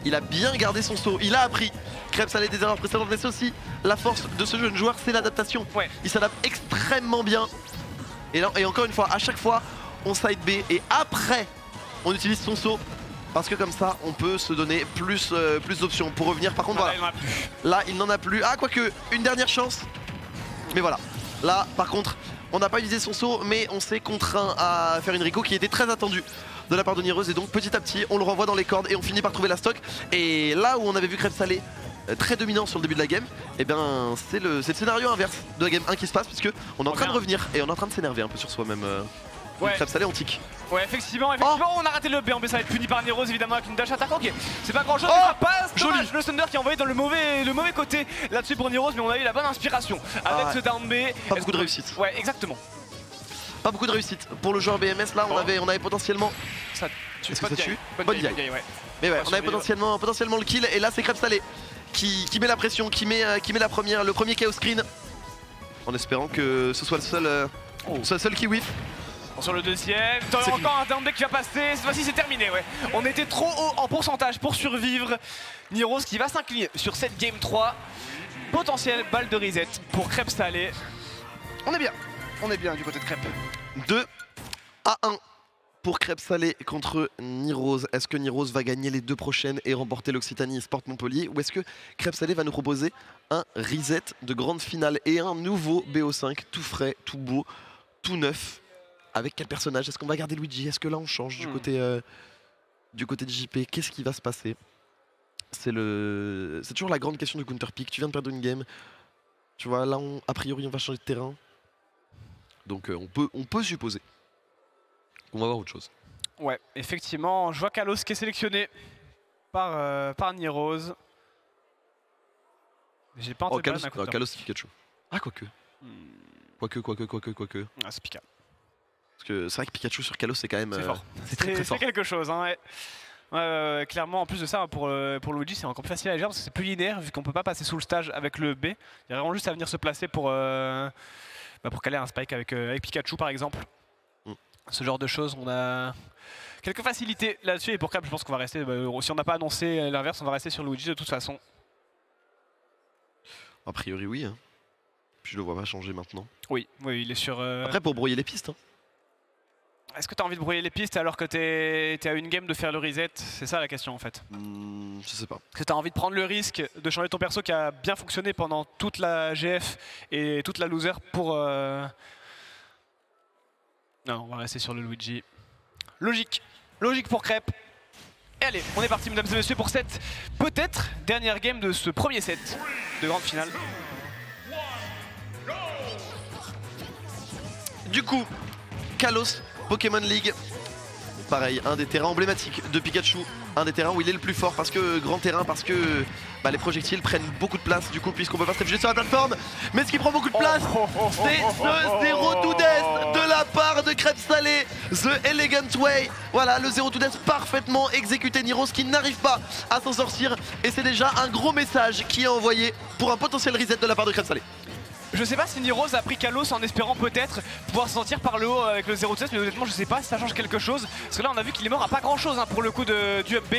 Il a bien gardé son saut, il a appris. Crème Salé des erreurs précédentes, mais c'est aussi la force de ce jeune joueur, c'est l'adaptation. Il s'adapte extrêmement bien. Et encore une fois, à chaque fois, on side B et après on utilise son saut parce que comme ça on peut se donner plus d'options pour revenir. Par contre voilà, là il n'en a plus. Ah quoique une dernière chance. Mais voilà, là par contre on n'a pas utilisé son saut mais on s'est contraint à faire une Rico qui était très attendue de la part de Niroz et donc petit à petit on le renvoie dans les cordes et on finit par trouver la stock. Et là où on avait vu Crème Salé très dominant sur le début de la game, et bien c'est le scénario inverse de la game 1 qui se passe puisque on est en train de revenir et on est en train de s'énerver un peu sur soi-même. Crème Salé on tic. Ouais effectivement on a raté le B en B, ça va être puni par Niroz évidemment avec une dash attaque. Ok, c'est pas grand chose, mais ça passe. Dommage, le Thunder qui a envoyé dans le mauvais côté là-dessus pour Niroz, mais on a eu la bonne inspiration avec ce down B. Pas beaucoup de réussite. Ouais exactement. Pas beaucoup de réussite. Pour le joueur BMS là on avait potentiellement. Ça tue. Bonne DI. Mais ouais, on avait potentiellement le kill et là c'est Crème Salé qui met la pression, qui met le premier chaos screen. En espérant que ce soit le seul qui whiff. Sur le deuxième, encore un down B qui va passer, cette fois-ci c'est terminé On était trop haut en pourcentage pour survivre. Niroz qui va s'incliner sur cette game 3. Potentielle balle de reset pour Crème Salé. On est bien du côté de Crêpe. 2-1 pour Crème Salé contre Niroz. Est-ce que Niroz va gagner les 2 prochaines et remporter l'Occitanie Sport Montpellier, ou est-ce que Crème Salé va nous proposer un reset de grande finale et un nouveau BO5 tout frais, tout beau, tout neuf? Avec quel personnage? Est-ce qu'on va garder Luigi? Est-ce que là on change du côté de JP? Qu'est-ce qui va se passer? C'est toujours la grande question du counter pick. Tu viens de perdre une game. Tu vois, là a priori on va changer de terrain. Donc on peut supposer qu'on va voir autre chose. Ouais, effectivement, je vois Kalos qui est sélectionné par Niroz. J'ai pas entendu Kalos Pikachu. Ah quoique. Quoique. Ah c'est Pika. Parce que c'est vrai que Pikachu sur Kalos c'est quand même... C'est fort. C'est très fort. C'est quelque chose hein, clairement en plus de ça pour Luigi c'est encore plus facile à gérer parce que c'est plus linéaire vu qu'on peut pas passer sous le stage avec le B. Il y a vraiment juste à venir se placer pour caler un spike avec Pikachu par exemple. Ce genre de choses, on a quelques facilités là-dessus et pour Crêpe je pense qu'on va rester, si on n'a pas annoncé l'inverse on va rester sur Luigi de toute façon. A priori oui, hein. Puis je le vois pas changer maintenant. Oui, il est sur... Après pour brouiller les pistes. Hein. Est-ce que tu as envie de brouiller les pistes alors que t'es à une game de faire le reset? C'est ça la question en fait. Je sais pas. Est-ce que tu as envie de prendre le risque de changer ton perso qui a bien fonctionné pendant toute la GF et toute la loser pour... Non, on va rester sur le Luigi. Logique pour Crêpe. Et allez, on est parti mesdames et messieurs pour cette peut-être dernière game de ce premier set de grande finale. Du coup, Kalos, Pokémon League. Pareil, un des terrains emblématiques de Pikachu, un des terrains où il est le plus fort parce que grand terrain, parce que les projectiles prennent beaucoup de place du coup puisqu'on peut pas se réfugier sur la plateforme. Mais ce qui prend beaucoup de place, c'est ce 0 to death de la part de Crème Salé, The Elegant Way. Voilà, le 0 to death parfaitement exécuté. Niroz qui n'arrive pas à s'en sortir et c'est déjà un gros message qui est envoyé pour un potentiel reset de la part de Crème Salé. Je sais pas si Niroz a pris Kalos en espérant peut-être pouvoir se sentir par le haut avec le 0-16, mais honnêtement je sais pas si ça change quelque chose. Parce que là on a vu qu'il est mort à pas grand chose hein, pour le coup du up B.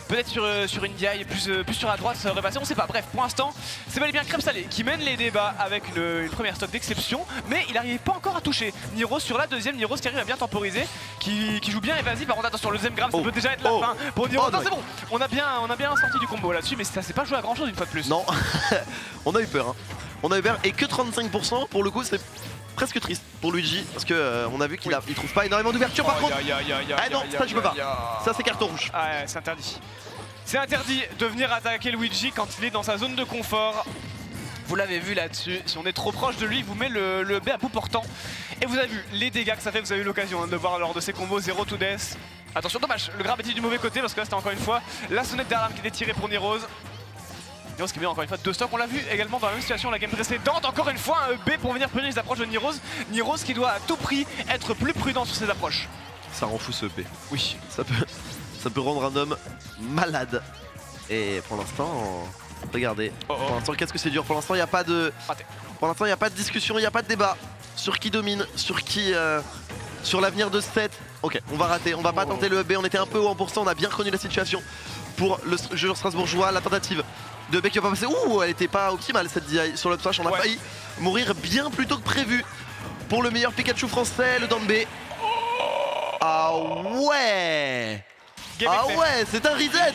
Peut-être sur une DI, plus sur la droite ça aurait passé, on sait pas. Bref, pour l'instant, c'est bel et bien Crème Salé qui mène les débats avec une première stock d'exception, mais il n'arrive pas encore à toucher. Niroz sur la deuxième, Niroz qui arrive à bien temporiser, qui joue bien évasif. Par contre attention, le deuxième grab ça peut déjà être la fin pour Niroz. C'est bon, on a bien sorti du combo là-dessus, mais ça s'est pas joué à grand chose une fois de plus. Non, on a eu peur. Hein. On a eu peur et que 35% pour le coup c'est presque triste pour Luigi parce que on a vu qu'il trouve pas énormément d'ouverture par contre. Ah non, ça tu peux pas. Ça c'est carton rouge. Ah ouais, c'est interdit. C'est interdit de venir attaquer Luigi quand il est dans sa zone de confort. Vous l'avez vu là-dessus, si on est trop proche de lui, il vous met le B à bout portant. Et vous avez vu les dégâts que ça fait, vous avez eu l'occasion de voir lors de ces combos 0 to death. Attention, dommage, le grab était du mauvais côté parce que là c'était encore une fois la sonnette d'alarme qui était tirée pour Niroz. Niroz qui met encore une fois 2 stocks, on l'a vu également dans la même situation la game précédente. Encore une fois un B pour venir punir les approches de Niroz. Niroz qui doit à tout prix être plus prudent sur ses approches. Ça rend fou ce EP. Oui. Ça peut rendre un homme malade. Et pour l'instant, regardez. Pour l'instant, qu'est-ce que c'est dur. Pour l'instant, il n'y a pas de. Pour l'instant, il n'y a pas de discussion, il n'y a pas de débat sur qui domine, sur qui. Sur l'avenir de ce set. Ok, on va rater, on va pas tenter le B. On était un peu haut en pourcent, on a bien reconnu la situation. Pour le jeu strasbourgeois, la tentative de B qui va pas passer. Ouh, elle était pas optimale cette DI sur le smash. On a failli mourir bien plus tôt que prévu. Pour le meilleur Pikachu français, le down B. Ah ouais! Ah ouais, c'est un reset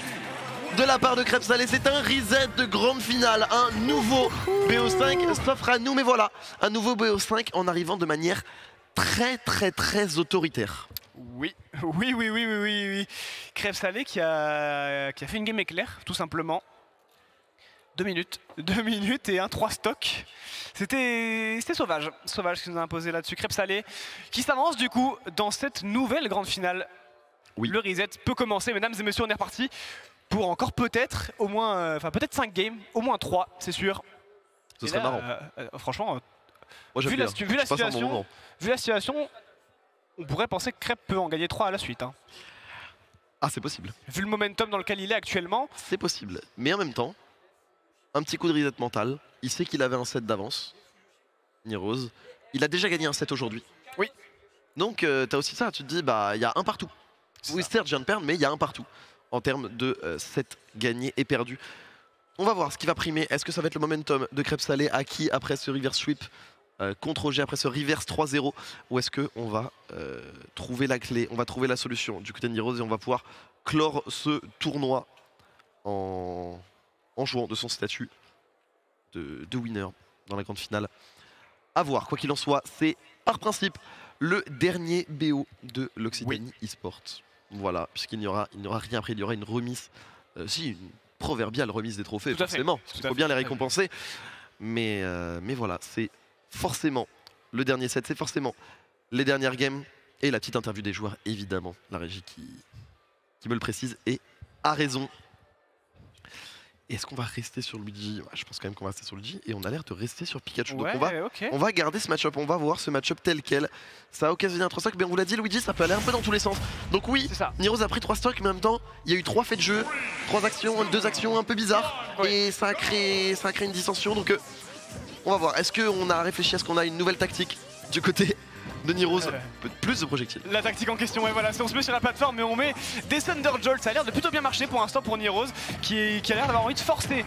de la part de Crème Salé, c'est un reset de grande finale, un nouveau BO5 s'offre à nous, mais voilà, un nouveau BO5 en arrivant de manière très autoritaire. Oui. Crème Salé qui a fait une game éclair, tout simplement. 2 minutes et un 3 stock. C'était sauvage ce qui nous a imposé là-dessus. Crème Salé qui s'avance du coup dans cette nouvelle grande finale. Oui. Le reset peut commencer, mesdames et messieurs, on est reparti pour encore peut-être au moins, peut-être 5 games, au moins 3, c'est sûr. Ce serait marrant. Franchement, moi, vu la situation, on pourrait penser que Crêpe peut en gagner 3 à la suite. Hein. Ah, c'est possible. Vu le momentum dans lequel il est actuellement. C'est possible. Mais en même temps, un petit coup de reset mental. Il sait qu'il avait un set d'avance. Niroz. Il a déjà gagné un set aujourd'hui. Oui. Donc, t'as aussi ça. Tu te dis, bah, il y a un partout. Oui, certes, je viens de perdre, mais il y a un partout en termes de sets gagnés et perdus. On va voir ce qui va primer. Est-ce que ça va être le momentum de Crêpe Salé acquis après ce reverse sweep contre OG, après ce reverse 3-0, ou est-ce qu'on va trouver la clé, on va trouver la solution du côté de Niroz et on va pouvoir clore ce tournoi en jouant de son statut de winner dans la grande finale. À voir, quoi qu'il en soit, c'est par principe le dernier BO de l'Occitanie eSport. Voilà, puisqu'il n'y aura rien après, il y aura une remise, une proverbiale remise des trophées, forcément, il faut bien les récompenser. Mais voilà, c'est forcément le dernier set, c'est forcément les dernières games et la petite interview des joueurs, évidemment, la régie qui me le précise et a raison. Est-ce qu'on va rester sur Luigi? Je pense quand même qu'on va rester sur Luigi et on a l'air de rester sur Pikachu. Donc on va garder ce match-up, on va voir ce match-up tel quel. Ça a occasionné un 3 stocks, mais on vous l'a dit, Luigi, ça peut aller un peu dans tous les sens. Donc oui, Niroz a pris 3 stocks, mais en même temps, il y a eu 3 faits de jeu, 3 actions, 2 actions un peu bizarres, et ça a créé une dissension. Donc on va voir. Est-ce qu'on a réfléchi à ce qu'on a une nouvelle tactique du côté de Niroz, plus de projectiles. La tactique en question, voilà, si on se met sur la plateforme et on met des Thunder Jolt, ça a l'air de plutôt bien marcher pour l'instant pour Niroz, qui a l'air d'avoir envie de forcer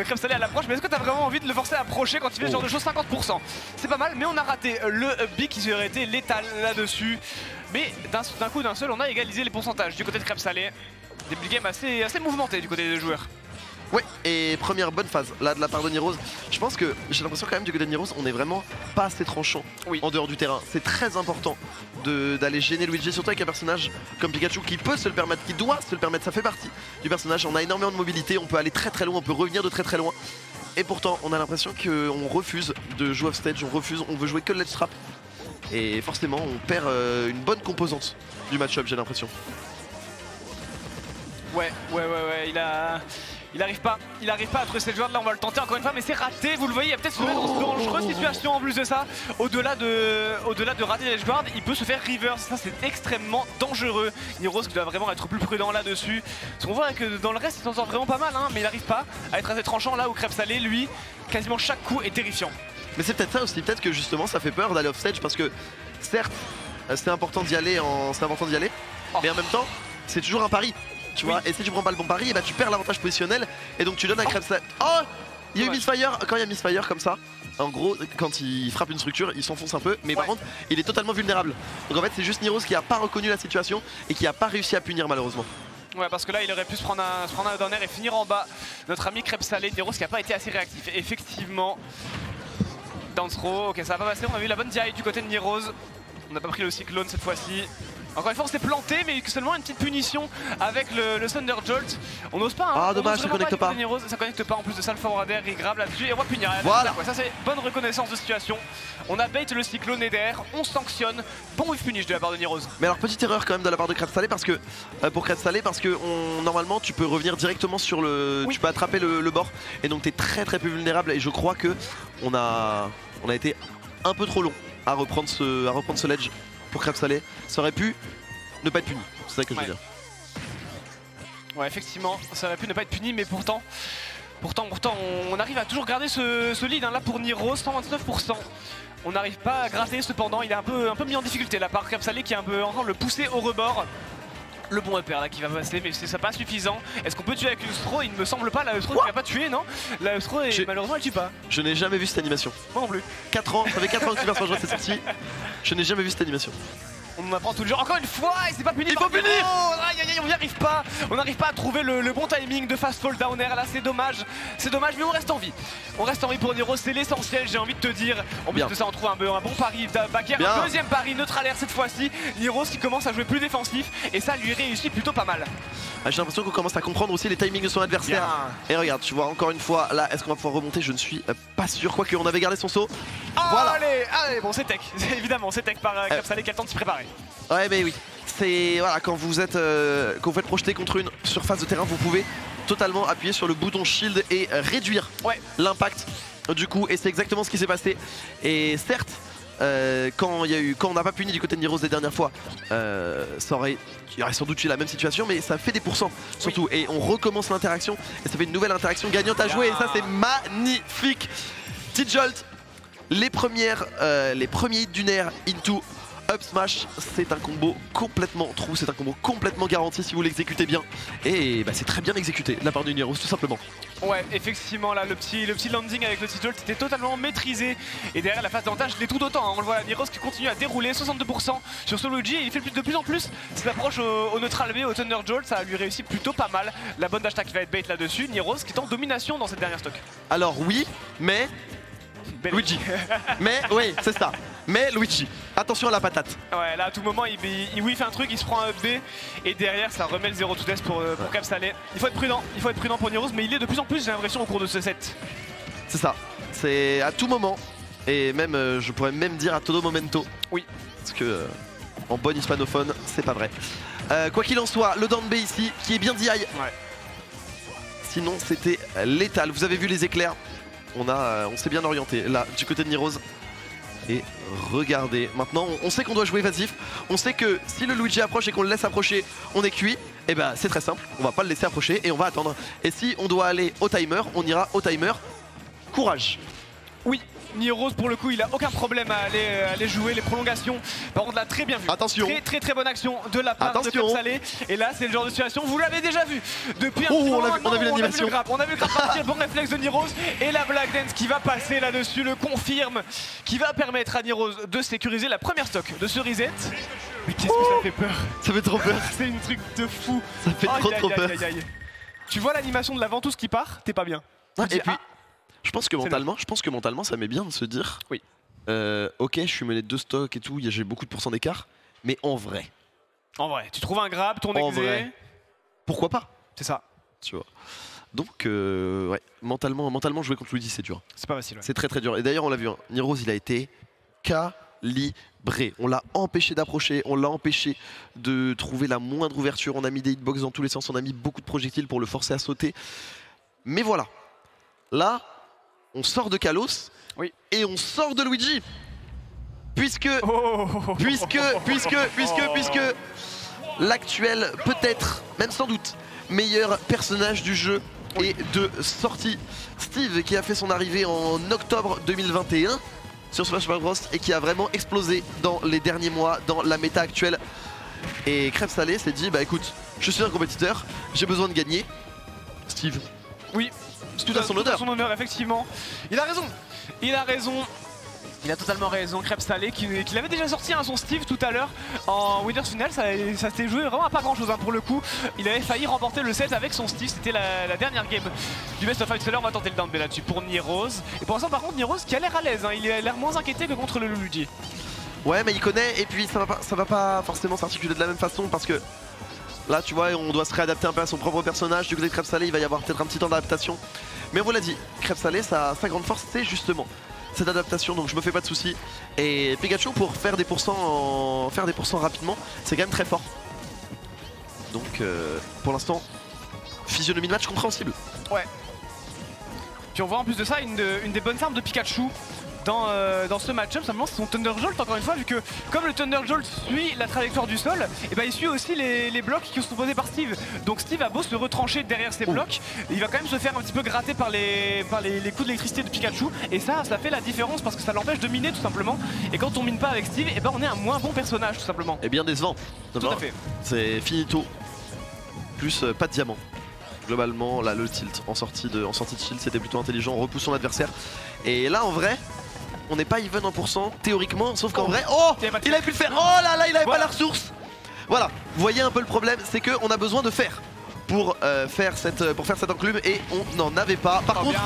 Crème Salé à l'approche. Mais est-ce que tu as vraiment envie de le forcer à approcher quand il fait ce genre de choses? 50%, c'est pas mal, mais on a raté le B qui aurait été létal là-dessus. Mais d'un coup d'un seul, on a égalisé les pourcentages du côté de Crème Salé. Des games assez mouvementés du côté des joueurs. Ouais, et première bonne phase là de la part de Niroz. Je pense que j'ai l'impression quand même du côté de Niroz, on est vraiment pas assez tranchant en dehors du terrain. C'est très important d'aller gêner Luigi, surtout avec un personnage comme Pikachu qui peut se le permettre, qui doit se le permettre. Ça fait partie du personnage. On a énormément de mobilité, on peut aller très loin, on peut revenir de très loin. Et pourtant, on a l'impression qu'on refuse de jouer off stage, on veut jouer que le ledge trap. Et forcément, on perd une bonne composante du match-up, j'ai l'impression. Ouais, il arrive pas à trouver cette joueur là, on va le tenter encore une fois, mais c'est raté, vous le voyez, il y a peut-être se mettre dans une dangereuse situation en plus de ça. Au-delà de rater l'edge guard, il peut se faire reverse, ça c'est extrêmement dangereux. Niroz qui doit vraiment être plus prudent là-dessus. Parce qu'on voit que dans le reste il s'en sort vraiment pas mal, mais il n'arrive pas à être assez tranchant là où Crêpe Salé, lui, quasiment chaque coup est terrifiant. Mais c'est peut-être ça aussi, peut-être que justement ça fait peur d'aller off stage parce que certes c'est important d'y aller, mais en même temps c'est toujours un pari, tu vois. Et si tu prends pas le bon pari, et bah, tu perds l'avantage positionnel et donc tu donnes à Krebs. Oh, il y a eu Misfire. Quand il y a Misfire comme ça, en gros quand il frappe une structure il s'enfonce un peu, mais par contre il est totalement vulnérable. Donc en fait c'est juste Niroz qui a pas reconnu la situation et qui a pas réussi à punir malheureusement. Ouais, parce que là il aurait pu se prendre un down air et finir en bas. Notre ami Crêpe Salé, Niroz qui a pas été assez réactif. Et effectivement, down throw, ok ça va pas passer, on a eu la bonne DI du côté de Niroz. On n'a pas pris le cyclone cette fois-ci. Encore une fois on s'est planté, mais seulement une petite punition avec le Thunder Jolt. On n'ose pas, hein. Ah dommage, ça connecte pas. Niroz, ça connecte pas, en plus de ça le forward air il grave là-dessus et on va punir. Voilà. Ça c'est bonne reconnaissance de situation. On a bait le cyclone et derrière, on sanctionne. Bon whiff punish de la part de Niroz. Mais alors petite erreur quand même de la part de Crêpe Salé parce que pour Crêpe Salé parce que normalement tu peux revenir directement sur le. Tu peux attraper le bord et donc tu es très peu vulnérable et je crois que on a été un peu trop long à reprendre ce ledge pour Crêpe Salé. Ça aurait pu ne pas être puni, c'est ça que je veux dire. Ouais effectivement, ça aurait pu ne pas être puni mais pourtant on arrive à toujours garder ce lead hein, là pour Niroz, 129%. On n'arrive pas à gratter cependant, il est un peu mis en difficulté là par Crêpe Salé qui est un peu en train de le pousser au rebord. Le bon upper là qui va passer, mais c'est pas suffisant. Est-ce qu'on peut tuer avec une Stro? Il ne me semble pas, la Stro ne va pas tuer, non? La Stro malheureusement elle tue pas. Je n'ai jamais vu cette animation. Moi non plus. 4 ans, ça fait 4 ans que Super Smash Bros est sorti. Je n'ai jamais vu cette animation. On en apprend tout le jour encore une fois et c'est pas puni. Il faut punir. Aïe aïe aïe, on n'y arrive pas. On n'arrive pas à trouver le bon timing de fast fall down air là, c'est dommage. C'est dommage mais on reste en vie. On reste en vie pour Niroz, c'est l'essentiel, j'ai envie de te dire. En plus de ça on trouve un bon pari back air, un deuxième pari neutral air cette fois-ci. Niroz qui commence à jouer plus défensif et ça lui réussit plutôt pas mal. Ah, j'ai l'impression qu'on commence à comprendre aussi les timings de son adversaire. Et regarde, tu vois encore une fois là, est-ce qu'on va pouvoir remonter? Je ne suis pas sûr, quoique on avait gardé son saut. Voilà. Allez, bon c'est tech, évidemment c'est tech par Crêpe Salé qui a le temps de s'y préparer. Ouais mais oui, c'est voilà, quand vous êtes projeté contre une surface de terrain, vous pouvez totalement appuyer sur le bouton shield et réduire l'impact du coup, et c'est exactement ce qui s'est passé. Et certes, quand on n'a pas puni du côté de Niroz les dernières fois, il y aurait sans doute eu la même situation, mais ça fait des pourcents surtout. Et on recommence l'interaction et ça fait une nouvelle interaction gagnante à jouer et ça c'est magnifique. T-Jolt, les premiers hits du Nair into up smash, c'est un combo complètement true, c'est un combo complètement garanti si vous l'exécutez bien. Et bah, c'est très bien exécuté de la part du Niroz tout simplement. Ouais, effectivement, là, le petit landing avec le T-Jolt était totalement maîtrisé. Et derrière, la phase d'avantage, l'est tout autant. Hein. On le voit, Niroz qui continue à dérouler, 62% sur ce Luigi. Et il fait de plus en plus cette approche au neutral B, au Thunder Jolt. Ça lui réussit plutôt pas mal. La bonne dash attack qui va être bait là-dessus. Niroz qui est en domination dans cette dernière stock. Alors oui, mais Luigi. Mais oui, c'est ça. Mais Luigi, attention à la patate. Ouais, là à tout moment il whiff un truc, il se prend un B et derrière ça remet le 0 to death pour Crêpe Salé. Il faut être prudent pour Niroz, mais il est de plus en plus, j'ai l'impression, au cours de ce set. C'est ça, c'est à tout moment et même je pourrais même dire à todo momento. Oui. Parce que en bon hispanophone, c'est pas vrai. Quoi qu'il en soit, le down B ici qui est bien DI. Ouais. Sinon c'était létal. Vous avez vu les éclairs. On s'est bien orienté là du côté de Niroz. Et regardez, maintenant on sait qu'on doit jouer évasif. On sait que si le Luigi approche et qu'on le laisse approcher, on est cuit. Et bah c'est très simple, on va pas le laisser approcher et on va attendre. Et si on doit aller au timer, on ira au timer. Courage. Oui, Niroz pour le coup il a aucun problème à aller jouer les prolongations. Par contre là très bien vu. Attention. Très bonne action de la part de Crêpe Salé. Et là c'est le genre de situation, vous l'avez déjà vu depuis un petit moment. On a vu l'animation. On a vu le grab partir, bon réflexe de Niroz. Et la Black Dance qui va passer là-dessus, le confirme, qui va permettre à Niroz de sécuriser la première stock de ce reset. Mais qu'est-ce que ça fait peur. Ça fait trop peur. C'est une truc de fou. Ça fait trop peur. Tu vois l'animation de la ventouse qui part, t'es pas bien. Et puis je pense que mentalement ça m'est bien de se dire ok, je suis mené de 2 stocks et tout, j'ai beaucoup de pourcents d'écart, mais en vrai, tu trouves un grab, ton exé, pourquoi pas? C'est ça, tu vois. Donc ouais, mentalement jouer contre Luigi c'est dur. C'est pas facile. Ouais. C'est très dur. Et d'ailleurs on l'a vu, hein, Niroz il a été calibré. On l'a empêché d'approcher, on l'a empêché de trouver la moindre ouverture. On a mis des hitbox dans tous les sens, on a mis beaucoup de projectiles pour le forcer à sauter. Mais voilà, là on sort de Kalos et on sort de Luigi. Puisque l'actuel, peut-être, même sans doute, meilleur personnage du jeu et de sortie. Steve qui a fait son arrivée en octobre 2021 sur Smash Bros et qui a vraiment explosé dans les derniers mois dans la méta actuelle. Et Crêpe Salé s'est dit bah écoute, je suis un compétiteur, j'ai besoin de gagner. Steve. Oui, tout à son honneur. Son honneur, effectivement. Il a raison. Il a raison. Il a totalement raison, Crêpe Salé, qu'il avait déjà sorti son Steve tout à l'heure en Winners Final, ça s'était joué vraiment à pas grand chose pour le coup. Il avait failli remporter le set avec son Steve, c'était la dernière game du Best of Fight Seller. On va tenter le down B là-dessus pour Nirose. Et pour l'instant par contre Nirose qui a l'air à l'aise, il a l'air moins inquiété que contre le Luigi. Ouais mais il connaît et puis ça va pas forcément s'articuler de la même façon parce que là tu vois on doit se réadapter un peu à son propre personnage. Du côté de Crêpe Salé il va y avoir peut-être un petit temps d'adaptation. Mais on vous l'a dit, Crêpe Salé sa grande force c'est justement cette adaptation, donc je me fais pas de soucis. Et Pikachu pour faire des pourcents rapidement, c'est quand même très fort. Donc pour l'instant, physionomie de match compréhensible. Ouais. Puis on voit en plus de ça une des bonnes armes de Pikachu dans ce match-up, simplement c'est son Thunder Jolt encore une fois, vu que comme le Thunder Jolt suit la trajectoire du sol, et il suit aussi les blocs qui sont posés par Steve. Donc Steve a beau se retrancher derrière ses blocs, il va quand même se faire un petit peu gratter par les coups d'électricité de Pikachu, et ça fait la différence parce que ça l'empêche de miner tout simplement. Et quand on mine pas avec Steve, on est un moins bon personnage tout simplement. Et bien décevant. Tout à fait. C'est finito. Plus pas de diamant. Globalement là le tilt en sortie de shield c'était plutôt intelligent, on repousse son adversaire. Et là en vrai on n'est pas even en pourcent théoriquement, sauf qu'en vrai, il avait pu le faire. Oh là là, il avait pas la ressource. Voilà, vous voyez un peu le problème, c'est qu'on a besoin de faire pour faire cette enclume et on n'en avait pas. Par contre,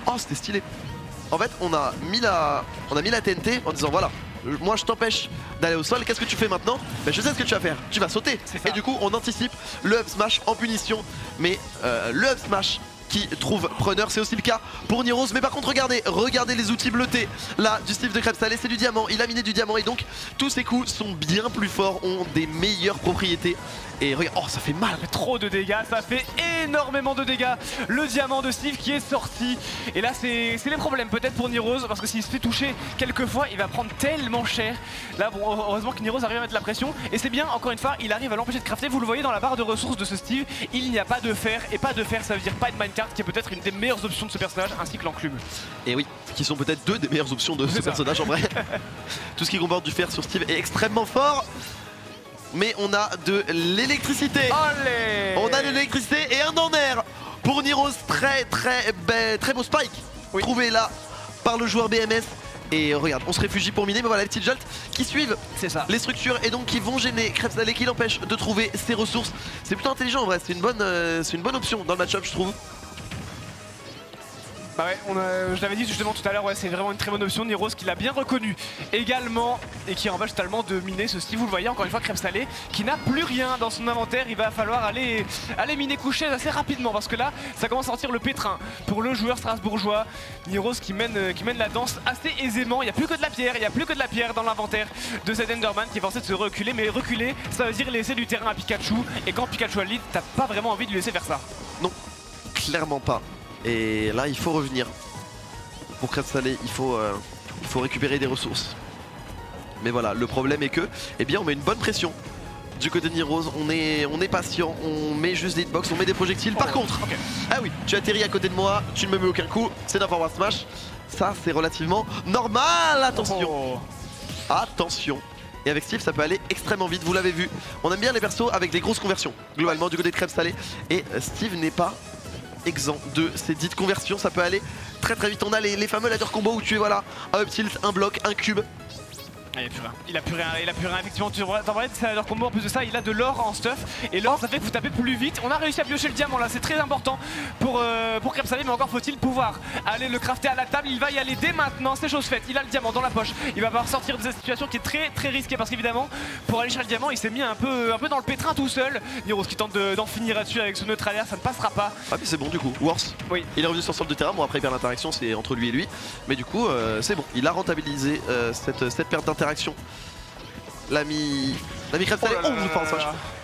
oh c'était stylé. En fait, on a mis la TNT en disant voilà, moi je t'empêche d'aller au sol, qu'est-ce que tu fais maintenant? Je sais ce que tu vas faire, tu vas sauter. Et du coup, on anticipe le up smash en punition, mais le up smash qui trouve preneur, c'est aussi le cas pour Nirose. Mais par contre regardez les outils bleutés là du Steve de Crêpe Salé, c'est du diamant, il a miné du diamant et donc tous ses coups sont bien plus forts, ont des meilleures propriétés. Et regarde, oh ça fait mal. Ça fait trop de dégâts, ça fait énormément de dégâts. Le diamant de Steve qui est sorti. Et là c'est les problèmes peut-être pour Nirose, parce que s'il se fait toucher quelques fois, il va prendre tellement cher. Là bon, heureusement que Nirose arrive à mettre la pression. Et c'est bien, encore une fois, il arrive à l'empêcher de crafter. Vous le voyez dans la barre de ressources de ce Steve, il n'y a pas de fer. Et pas de fer, ça veut dire pas de minecart, qui est peut-être une des meilleures options de ce personnage, ainsi que l'enclume. Et oui, qui sont peut-être deux des meilleures options de ce personnage en vrai. Tout ce qui comporte du fer sur Steve est extrêmement fort. Mais on a de l'électricité. On a de l'électricité et un en air pour Nirose. Très beau spike trouvé là par le joueur BMS. Et regarde, on se réfugie pour miner, mais voilà les petites jolts qui suivent les structures et donc qui vont gêner Crêpe Salé, qui l'empêche de trouver ses ressources. C'est plutôt intelligent en vrai, c'est une bonne option dans le match-up je trouve. Bah ouais, je l'avais dit justement tout à l'heure, c'est vraiment une très bonne option. Nirose qui l'a bien reconnu également et qui empêche totalement de miner ce Steve. Vous le voyez encore une fois, Crêpe Salé qui n'a plus rien dans son inventaire. Il va falloir aller miner coucher assez rapidement parce que là ça commence à sortir le pétrin pour le joueur strasbourgeois. Nirose qui mène la danse assez aisément. Il n'y a plus que de la pierre, dans l'inventaire de cet Enderman qui est forcé de se reculer. Mais reculer, ça veut dire laisser du terrain à Pikachu. Et quand Pikachu a le lead, t'as pas vraiment envie de lui laisser faire ça. Non, clairement pas. Et là il faut revenir. Pour Crêpe Salé il faut récupérer des ressources. Mais voilà, le problème est que on met une bonne pression du côté de Nirose, on est patient, on met juste des hitbox, on met des projectiles. Par contre, ah oui, tu atterris à côté de moi, tu ne me mets aucun coup, c'est d'un forward smash. Ça c'est relativement normal, attention. Attention. Et avec Steve ça peut aller extrêmement vite, vous l'avez vu. On aime bien les persos avec des grosses conversions, globalement du côté de Crêpe Salé. Et Steve n'est pas exempt de ces dites conversions, ça peut aller très vite. On a les fameux ladder combos où tu es un up tilt, un bloc, un cube. Il a plus rien, effectivement. Tu vois, c'est ladder combo, en plus de ça, il a de l'or en stuff. Et l'or, ça fait que vous tapez plus vite. On a réussi à piocher le diamant là, c'est très important pour Crêpe Salé, mais encore faut-il pouvoir aller le crafter à la table. Il va y aller dès maintenant, c'est chose faite. Il a le diamant dans la poche. Il va pouvoir sortir de cette situation qui est très risquée parce qu'évidemment, pour aller chercher le diamant, il s'est mis un peu dans le pétrin tout seul. Nirose qui tente d'en finir là-dessus avec ce neutralaire, ça ne passera pas. Ah, mais c'est bon du coup. Worse. Oui. Il est revenu sur le sol de terrain. Bon, après, il perd l'interaction, c'est entre lui et lui. Mais du coup, c'est bon. Il a rentabilisé cette perte d'interaction. L'ami Crêpe Salé,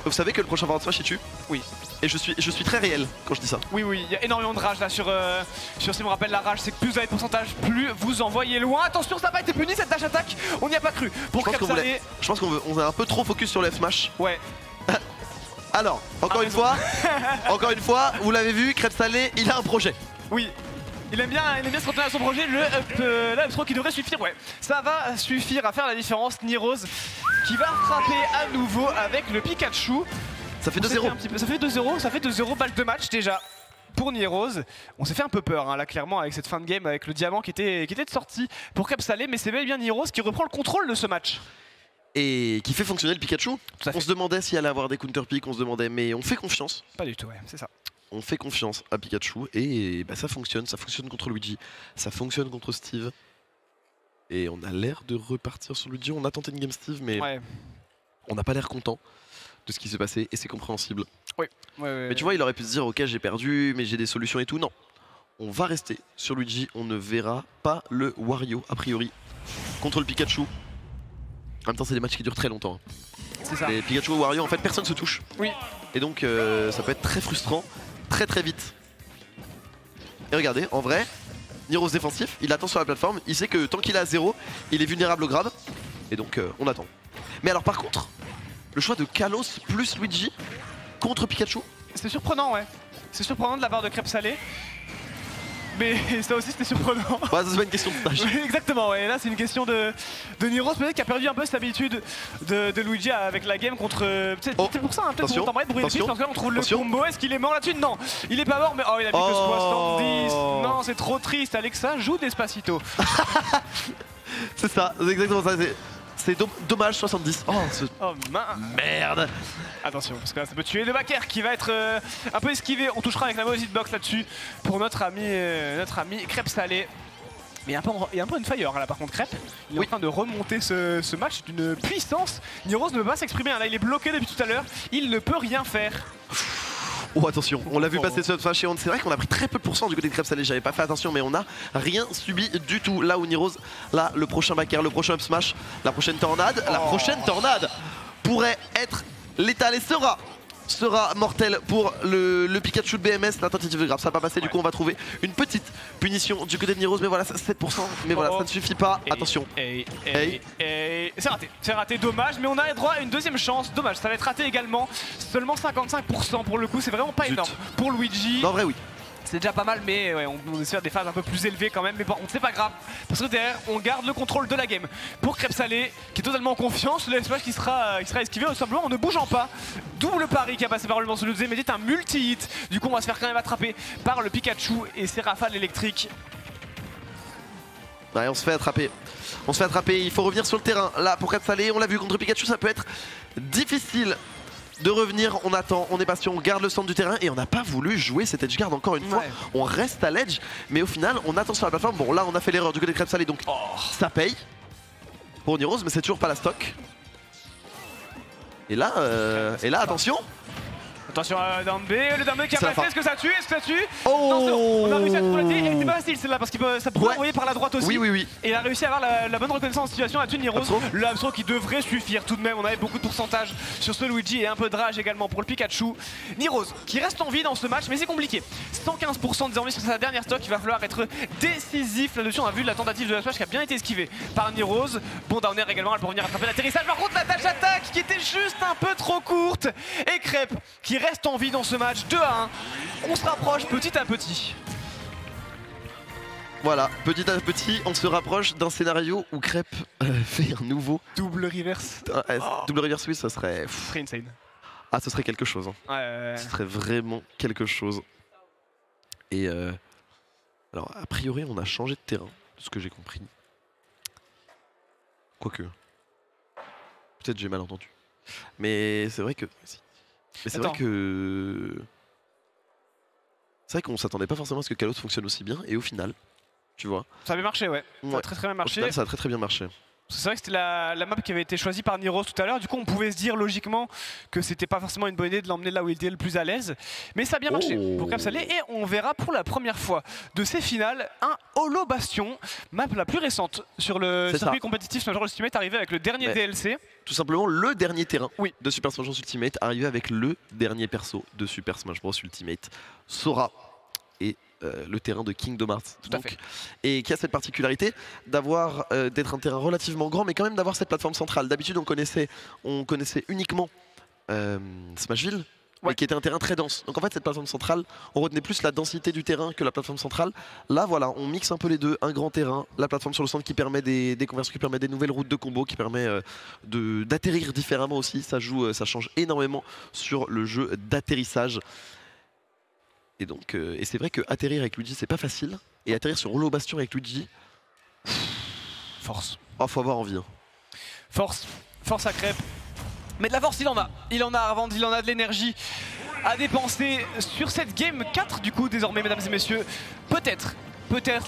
vous savez que le prochain forward smash est tu? Oui. Et je suis très réel quand je dis ça. Oui, il y a énormément de rage là sur si on me rappelle la rage, c'est que plus vous avez de pourcentage, plus vous envoyez loin. Attention, ça n'a pas été puni cette dash attaque, on n'y a pas cru. Pour Crêpe Salé, je pense qu'on a un peu trop focus sur le F smash. Ouais. Alors, encore une fois, vous l'avez vu, Crêpe Salé, il a un projet. Oui. Il aime bien se contenir à son projet, le up throw qui devrait suffire, ouais. Ça va suffire à faire la différence. Nirose qui va frapper à nouveau avec le Pikachu. Ça fait 2-0. Ça fait 2-0, ça fait 2-0 balle de match déjà. Pour Nirose, on s'est fait un peu peur hein, là clairement avec cette fin de game, avec le diamant qui était de sortie pour Crêpe Salé, mais c'est bel et bien Nirose qui reprend le contrôle de ce match. Et qui fait fonctionner le Pikachu. On se demandait s'il allait avoir des counter picks, on se demandait, mais on fait confiance. Pas du tout, ouais, c'est ça. On fait confiance à Pikachu et bah, ça fonctionne contre Luigi, ça fonctionne contre Steve. Et on a l'air de repartir sur Luigi, on a tenté une game Steve, mais ouais. On n'a pas l'air content de ce qui s'est passé et c'est compréhensible. Oui. Mais tu vois, il aurait pu se dire ok j'ai perdu mais j'ai des solutions et tout. Non, on va rester sur Luigi, on ne verra pas le Wario a priori contre le Pikachu. En même temps c'est des matchs qui durent très longtemps. C'est ça. Et Pikachu et Wario en fait personne se touche. Oui. Et donc ça peut être très frustrant, très vite. Et regardez, en vrai, Nirose défensif, il attend sur la plateforme, il sait que tant qu'il est à 0, il est vulnérable au grab. Et donc on attend. Mais alors par contre, le choix de Kalos plus Luigi contre Pikachu. C'est surprenant, ouais. C'est surprenant de la part de Crêpe Salé. Mais ça aussi c'était surprenant. Ouais, ça c'est pas une question de tâche. Oui, exactement, ouais. Là c'est une question de Nirose peut-être qui a perdu un peu cette habitude de Luigi avec la game contre... C'est pour ça, hein, peut-être qu'on t'embête brûler le parce que là on trouve le combo. Est-ce qu'il est mort là-dessus? Non, il est pas mort mais oh il a mis que 70. Non, c'est trop triste, Alexa joue Despacito. C'est ça, c'est exactement ça. C'est dommage 70. Oh merde. Attention, parce que là ça peut tuer le backer qui va être un peu esquivé. On touchera avec la mauvaise hitbox là-dessus pour notre ami Crêpe Salé. Mais il y a un peu une fire là par contre Crêpe. Il est en train de remonter ce match d'une puissance. Nirose ne peut pas s'exprimer, là il est bloqué depuis tout à l'heure. Il ne peut rien faire. Oh attention, on l'a vu passer ce flash et c'est vrai qu'on a pris très peu de pourcents du côté de Crêpe Salé, j'avais pas fait attention mais on a rien subi du tout. Là où Nirose, là le prochain backer, le prochain up smash, la prochaine tornade pourrait être létale et sera mortel pour le Pikachu de BMS, la tentative de grab, ça va pas passer, du coup on va trouver une petite punition du côté de Nirose, mais voilà, 7%, mais voilà, ça ne suffit pas, attention. C'est raté, dommage, mais on a droit à une deuxième chance, dommage, ça va être raté également, seulement 55% pour le coup, c'est vraiment pas énorme pour Luigi. Non, en vrai oui. C'est déjà pas mal, mais ouais, on essaie des phases un peu plus élevées quand même. Mais bon, c'est pas grave, parce que derrière, on garde le contrôle de la game. Pour Crêpe Salé, qui est totalement en confiance, le smash qui sera esquivé, tout simplement en ne bougeant pas. Double pari qui a passé par le morceau de deuxième, mais c'est un multi-hit. Du coup, on va se faire quand même attraper par le Pikachu et ses rafales électriques. Ouais, on se fait attraper. Il faut revenir sur le terrain. Là, pour Crêpe Salé, on l'a vu contre Pikachu, ça peut être difficile de revenir, on attend, on est patient, on garde le centre du terrain et on n'a pas voulu jouer cet edge guard encore une fois. On reste à l'edge, mais au final, on attend sur la plateforme. Bon, là, on a fait l'erreur du côté de Crêpe Salé, donc ça paye pour Nirose, mais c'est toujours pas la stock. Et là, attention. Attention à down B, le down B qui a passé, est-ce que ça tue? Oh non, on a réussi à trouver elle était pas facile celle-là parce que ça pouvait envoyer par la droite aussi. Oui. Et il a réussi à avoir la bonne reconnaissance de situation là-dessus Nirose. Le up throw qui devrait suffire tout de même, on avait beaucoup de pourcentage sur ce Luigi et un peu de rage également pour le Pikachu. Nirose qui reste en vie dans ce match mais c'est compliqué. 115% désormais sur sa dernière stock, il va falloir être décisif là-dessus. On a vu la tentative de la smash qui a bien été esquivée par Nirose. Bon downer également, elle peut revenir attraper l'atterrissage. Par contre la dash attaque qui était juste un peu trop courte. Et Crêpe qui reste en vie dans ce match 2-1. On se rapproche petit à petit. Voilà, petit à petit, on se rapproche d'un scénario où Crêpe fait un nouveau double reverse. Double reverse, oui, ça serait insane. Ah, ce serait quelque chose. Hein. Ouais. Ce serait vraiment quelque chose. Et alors, a priori, on a changé de terrain, de ce que j'ai compris. Quoique. Peut-être j'ai mal entendu. Mais c'est vrai que... Mais c'est vrai que... C'est vrai qu'on s'attendait pas forcément à ce que Kalos fonctionne aussi bien, et au final, tu vois... Ça avait marché, ouais. Ça a très bien marché. Au final, ça a très bien marché. C'est vrai que c'était la map qui avait été choisie par Nirose tout à l'heure, du coup on pouvait se dire logiquement que c'était pas forcément une bonne idée de l'emmener là où il était le plus à l'aise. Mais ça a bien marché pour Crêpe Salé et on verra pour la première fois de ces finales un Holo Bastion, map la plus récente sur le circuit compétitif Smash Bros Ultimate arrivé avec le dernier DLC. Tout simplement le dernier terrain de Super Smash Bros Ultimate arrivé avec le dernier perso de Super Smash Bros Ultimate, Sora. Et le terrain de Kingdom Hearts. Tout à fait. Et qui a cette particularité d'avoir d'être un terrain relativement grand, mais quand même d'avoir cette plateforme centrale. D'habitude, on connaissait uniquement Smashville, mais qui était un terrain très dense. Donc en fait, cette plateforme centrale, on retenait plus la densité du terrain que la plateforme centrale. Là, voilà, on mixe un peu les deux, un grand terrain, la plateforme sur le centre qui permet des conversions, qui permet des nouvelles routes de combo, qui permet d'atterrir différemment aussi. Ça joue, ça change énormément sur le jeu d'atterrissage. Et donc, et c'est vrai que atterrir avec Luigi, c'est pas facile. Et atterrir sur Rouleau Bastion avec Luigi, force. Oh, faut avoir envie. Hein. Force à Crêpe. Mais de la force, il en a à revendre, il en a de l'énergie à dépenser sur cette game 4 du coup désormais, mesdames et messieurs. Peut-être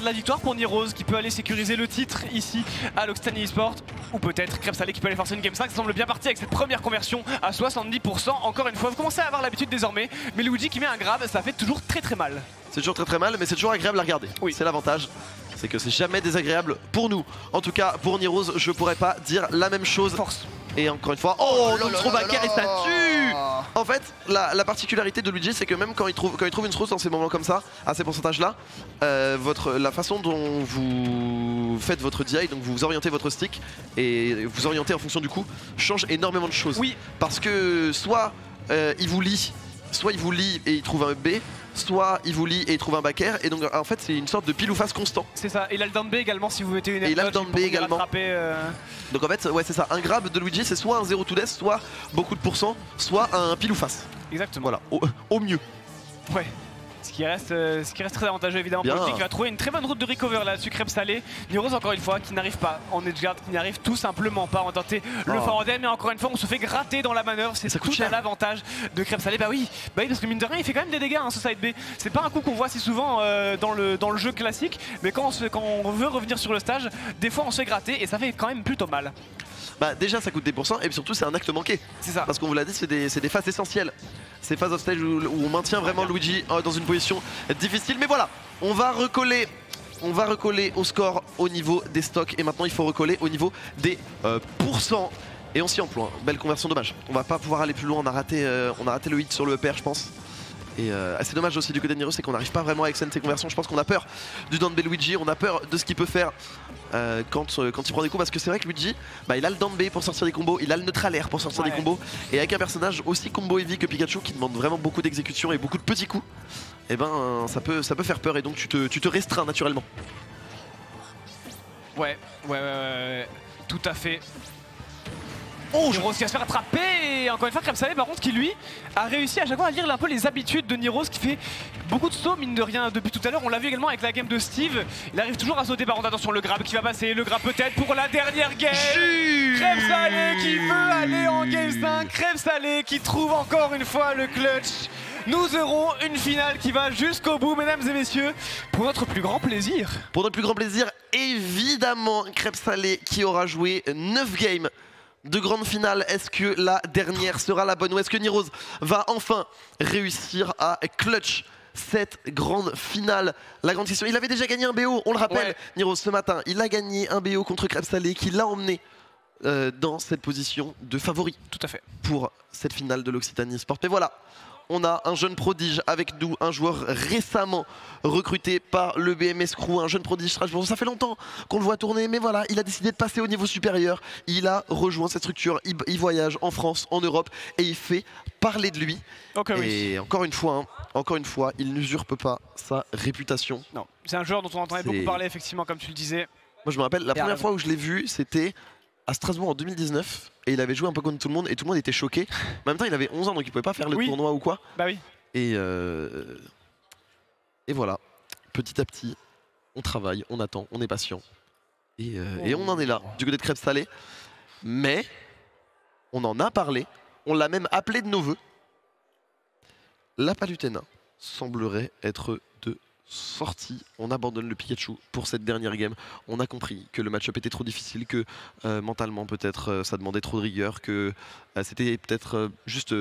la victoire pour Nirose qui peut aller sécuriser le titre ici à l'Occitanie eSport. Ou peut-être Crêpe Salé qui peut aller forcer une game 5. Ça semble bien parti avec cette première conversion à 70%. Encore une fois, vous commencez à avoir l'habitude désormais. Mais Luigi qui met un grab, ça fait toujours très mal. C'est toujours très mal, mais c'est toujours agréable à regarder. Oui. C'est l'avantage. C'est que c'est jamais désagréable pour nous. En tout cas, pour Nirose, je pourrais pas dire la même chose. Force. Et encore une fois, oh, le trop backer et ça tue. En fait, la particularité de Luigi, c'est que même quand il trouve une source dans ces moments comme ça, à ces pourcentages-là, la façon dont vous faites votre DI, donc vous orientez votre stick et vous orientez en fonction du coup, change énormément de choses. Oui. Parce que soit il vous lit et il trouve un B, soit il vous lit et il trouve un backer, et donc en fait c'est une sorte de pile ou face constant. C'est ça, et il a le down B également si vous mettez une et il a le down B également. Donc en fait ouais c'est ça, un grab de Luigi c'est soit un 0 to death, soit beaucoup de pourcents, soit un pile ou face. Exactement. Voilà, au mieux. Ouais. Ce qui reste très avantageux évidemment pour Luigi qui va trouver une très bonne route de recover là-dessus. Crêpe Salé, Nirose encore une fois qui n'arrive pas en edgeguard, qui n'y arrive tout simplement pas. On va tenter le forward air, mais encore une fois on se fait gratter dans la manœuvre. C'est tout à l'avantage de Crêpe Salé. Bah oui parce que mine de rien il fait quand même des dégâts ce side B. C'est pas un coup qu'on voit si souvent dans le jeu classique, mais quand on veut revenir sur le stage, des fois on se fait gratter et ça fait quand même plutôt mal. Bah déjà ça coûte des pourcents et surtout c'est un acte manqué. C'est ça. Parce qu'on vous l'a dit, c'est des phases essentielles. Ces phases off stage où on maintient vraiment Luigi dans une position difficile. Mais voilà, on va recoller au score au niveau des stocks et maintenant il faut recoller au niveau des pourcents. Et on s'y emploie. Belle conversion, dommage. On va pas pouvoir aller plus loin, on a raté le hit sur le EPR je pense. Et c'est dommage aussi du côté de Niro, c'est qu'on n'arrive pas vraiment à extendre ses conversions. Je pense qu'on a peur du down B Luigi, on a peur de ce qu'il peut faire quand il prend des coups. Parce que c'est vrai que Luigi, il a le down B pour sortir des combos, il a le neutral air pour sortir des combos. Et avec un personnage aussi combo heavy que Pikachu qui demande vraiment beaucoup d'exécution et beaucoup de petits coups, et ça peut faire peur et donc tu te restreins naturellement. Ouais, tout à fait. Oh, Nirose qui va se faire attraper et encore une fois Crêpe Salé par contre qui lui a réussi à chaque fois à lire un peu les habitudes de Nirose qui fait beaucoup de sauts mine de rien depuis tout à l'heure. On l'a vu également avec la game de Steve, il arrive toujours à sauter. Par contre attention, le grab qui va passer, le grab peut-être pour la dernière game. Crêpe Salé qui veut aller en game 5, Crêpe Salé qui trouve encore une fois le clutch. Nous aurons une finale qui va jusqu'au bout, mesdames et messieurs, pour notre plus grand plaisir. Pour notre plus grand plaisir, évidemment, Crêpe Salé qui aura joué 9 games de grande finale. Est-ce que la dernière sera la bonne ou est-ce que Nirose va enfin réussir à clutch cette grande finale? La grande question, il avait déjà gagné un BO, on le rappelle, Nirose ce matin, il a gagné un BO contre Crêpe Salé qui l'a emmené dans cette position de favori. Tout à fait. Pour cette finale de l'Occitanie eSport. Mais voilà, on a un jeune prodige avec nous, un joueur récemment recruté par le BMS Crew, un jeune prodige Strasbourg. Ça fait longtemps qu'on le voit tourner, mais voilà, il a décidé de passer au niveau supérieur. Il a rejoint cette structure, il voyage en France, en Europe, et il fait parler de lui. Et encore une fois, il n'usurpe pas sa réputation. Non, c'est un joueur dont on entendait beaucoup parler, effectivement, comme tu le disais. Moi, je me rappelle, la première fois où je l'ai vu, c'était à Strasbourg en 2019 et il avait joué un peu contre tout le monde et tout le monde était choqué. En même temps il avait 11 ans donc il pouvait pas faire le tournoi ou quoi. Bah oui. Et voilà, petit à petit, on travaille, on attend, on est patient. Et on en est là, du côté de Crêpe Salé. Mais on en a parlé, on l'a même appelé de nos voeux. La Palutena semblerait être de sortie. On abandonne le Pikachu pour cette dernière game. On a compris que le match-up était trop difficile, que mentalement peut-être ça demandait trop de rigueur, que c'était peut-être juste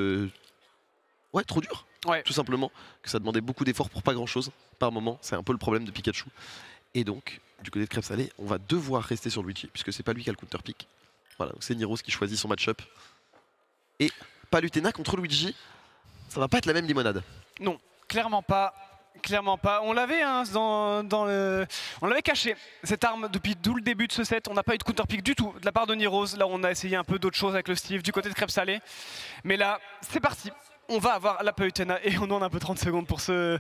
trop dur, tout simplement, que ça demandait beaucoup d'efforts pour pas grand-chose par moment. C'est un peu le problème de Pikachu. Et donc, du côté de Crêpe Salé, on va devoir rester sur Luigi puisque c'est pas lui qui a le counter pick. Voilà, c'est Nirose qui choisit son match-up. Et Palutena contre Luigi, ça va pas être la même limonade. Non, clairement pas. Clairement pas. On l'avait on l'avait caché cette arme depuis tout le début de ce set. On n'a pas eu de counter pick du tout de la part de Nirose. Là on a essayé un peu d'autres choses avec le Steve du côté de Crêpe Salé. Mais là c'est parti. on va avoir la Palutena et on en a un peu 30 secondes pour se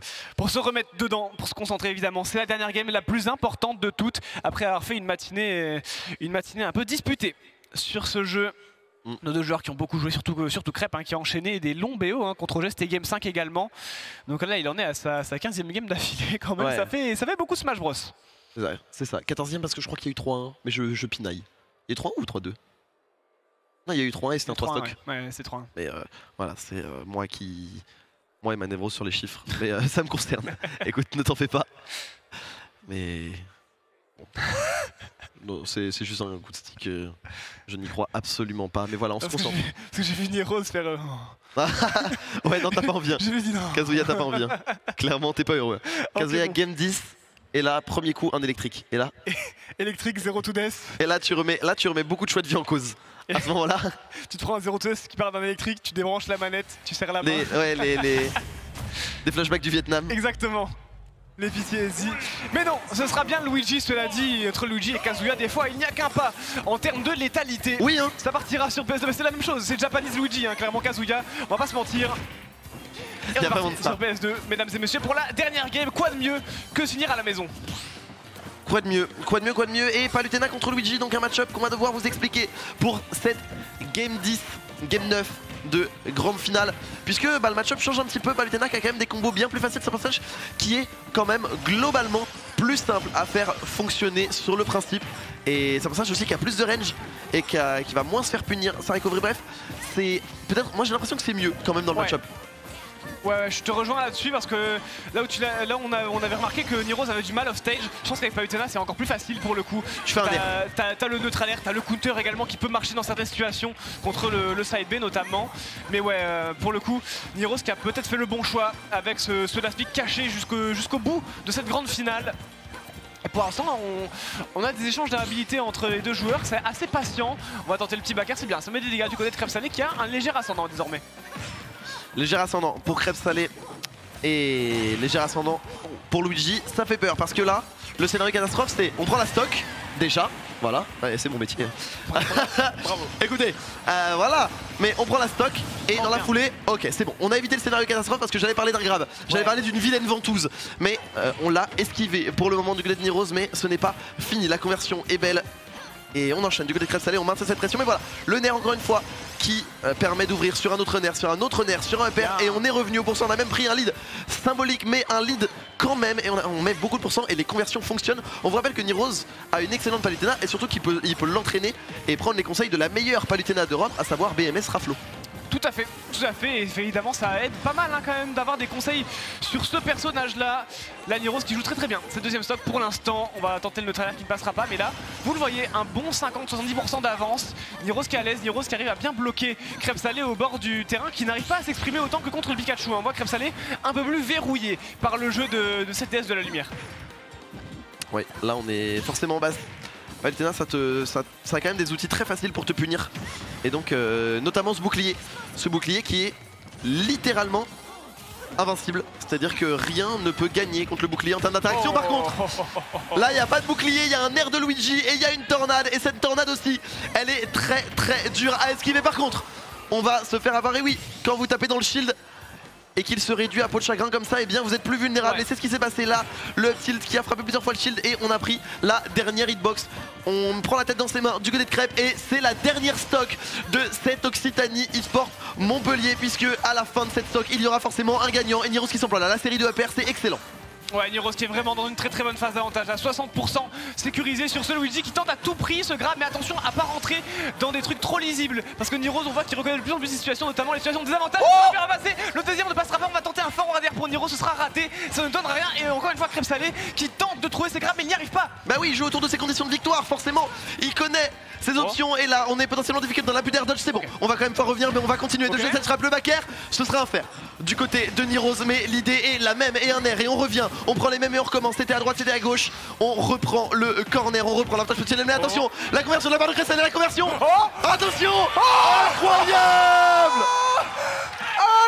remettre dedans, pour se concentrer évidemment. C'est la dernière game la plus importante de toutes, après avoir fait une matinée un peu disputée sur ce jeu. Nos deux joueurs qui ont beaucoup joué, surtout Crêpe, hein, qui a enchaîné des longs BO hein, contre OG, c'était Game 5 également. Donc là, il en est à sa 15e game d'affilée quand même, ouais. ça fait beaucoup Smash Bros. C'est ça, 14e parce que je crois qu'il y a eu 3-1, mais je pinaille. Il y a eu 3-1 ou 3-2 ? Non, il y a eu 3-1 et c'était un 3 stock. Ouais, c'est 3-1. Mais voilà, c'est moi et ma névrose sur les chiffres. Mais ça me concerne. Écoute, ne t'en fais pas. Mais... Non, c'est juste un coup de stick. Je n'y crois absolument pas. Mais voilà, on se concentre. Parce que j'ai vu Nirose faire... Ouais, non, t'as pas envie. J'ai dit non. Kazuya, t'as pas envie. Hein. Clairement, t'es pas heureux. Kazuya, game 10. Et là, premier coup, un électrique. Et là électrique, 0 to death. Et là, tu remets beaucoup de choix de vie en cause. À ce moment-là... Tu te prends un 0 to death qui part d'un électrique, tu débranches la manette, tu serres la main. Des flashbacks du Vietnam. Exactement. Les PTSD. Mais non, ce sera bien Luigi, cela dit, entre Luigi et Kazuya, des fois il n'y a qu'un pas en termes de létalité. Oui, hein. Ça partira sur PS2, mais c'est la même chose, c'est Japanese Luigi, hein, clairement Kazuya, on va pas se mentir. Et on part sur PS2, mesdames et messieurs, pour la dernière game, quoi de mieux que s'unir à la maison? Quoi de mieux, et Palutena contre Luigi, donc un match-up qu'on va devoir vous expliquer pour cette game 10, game 9 de grande finale, puisque le match-up change un petit peu. Palutena qui a quand même des combos bien plus faciles, c'est un personnage qui est quand même globalement plus simple à faire fonctionner sur le principe, et c'est un personnage aussi qui a plus de range et qui va moins se faire punir sa recovery. Bref, c'est peut-être, moi j'ai l'impression que c'est mieux quand même dans le match-up. Ouais, je te rejoins là-dessus parce que là on avait remarqué que Nirose avait du mal off stage. Je pense qu'avec Palutena c'est encore plus facile pour le coup. T'as le neutral air, t'as le counter également qui peut marcher dans certaines situations contre le side B notamment. Mais ouais, pour le coup, Nirose qui a peut-être fait le bon choix avec ce last pick caché jusqu'au bout de cette grande finale. Et pour l'instant, on a des échanges d'habilités entre les deux joueurs, c'est assez patient. On va tenter le petit backer, c'est bien. Ça met des dégâts du côté de Crêpe Salé qui a un léger ascendant désormais. Léger ascendant pour Crêpe Salé et léger ascendant pour Luigi. Ça fait peur parce que là, le scénario catastrophe, c'est on prend la stock déjà. Voilà, ouais, c'est mon métier. Bravo. Écoutez, voilà, mais on prend la stock et dans la foulée, ok, c'est bon. On a évité le scénario catastrophe parce que j'allais parler d'un grave. J'allais parler d'une vilaine ventouse, mais on l'a esquivé pour le moment du côté de Nirose, mais ce n'est pas fini. La conversion est belle. Et on enchaîne du côté de Crêpe Salé, on maintient cette pression, mais voilà, le nerf encore une fois qui permet d'ouvrir sur un autre nerf, sur un upper, et on est revenu au pourcent. On a même pris un lead symbolique, mais un lead quand même, et on met beaucoup de pourcents et les conversions fonctionnent. On vous rappelle que Nirose a une excellente Palutena et surtout qu'il peut l'entraîner et prendre les conseils de la meilleure Palutena d'Europe, à savoir BMS Raflo. Tout à fait, et évidemment ça aide pas mal hein, quand même d'avoir des conseils sur ce personnage-là. La Nirose qui joue très très bien, c'est deuxième stock pour l'instant. On va tenter le neutralaire qui ne passera pas, mais là, vous le voyez, un bon 50-70% d'avance. Nirose qui est à l'aise, Nirose qui arrive à bien bloquer Crêpe Salé au bord du terrain, qui n'arrive pas à s'exprimer autant que contre le Pikachu. On voit Crêpe Salé un peu plus verrouillé par le jeu de cette déesse de la lumière. Ouais, là on est forcément en base. Palutena, ça a quand même des outils très faciles pour te punir. Et donc, notamment ce bouclier qui est littéralement invincible. C'est-à-dire que rien ne peut gagner contre le bouclier en termes d'interaction. Par contre, là, il n'y a pas de bouclier, il y a un air de Luigi et il y a une tornade. Et cette tornade aussi, elle est très très dure à esquiver. Par contre, on va se faire avoir. Et oui, quand vous tapez dans le shield et qu'il se réduit à peau de chagrin comme ça, et bien vous êtes plus vulnérable. Et c'est ce qui s'est passé là, le tilt qui a frappé plusieurs fois le shield et on a pris la dernière hitbox. On prend la tête dans ses mains du côté de Crêpe et c'est la dernière stock de cette Occitanie eSport Montpellier, puisque à la fin de cette stock il y aura forcément un gagnant et Nirose qui s'emploie là. La série de upper, c'est excellent. Ouais, Nirose qui est vraiment dans une très très bonne phase d'avantage, à 60% sécurisé sur ce Luigi qui tente à tout prix ce grab, mais attention à pas rentrer dans des trucs trop lisibles, parce que Nirose on voit qu'il reconnaît de plus en plus les situations, notamment les situations de désavantage. Le deuxième ne passera pas, on va tenter un fort en arrière pour Nirose, ce sera raté, ça ne donnera rien, et encore une fois Crêpe Salé qui tente de trouver ses grabs mais il n'y arrive pas. Bah oui, il joue autour de ses conditions de victoire, forcément, il connaît ses options, et là on est potentiellement difficile dans la d'air dodge, c'est bon, on va quand même pas revenir, mais on va continuer de jouer cette frappe. Le back air, ce sera un fer du côté de Nirose, mais l'idée est la même, et un air, et on revient, on prend les mêmes et on recommence. C'était à droite, c'était à gauche, on reprend le corner, on reprend l'avantage potentiel, mais attention, la conversion de la part de Crêpe Salé, la conversion, attention, incroyable,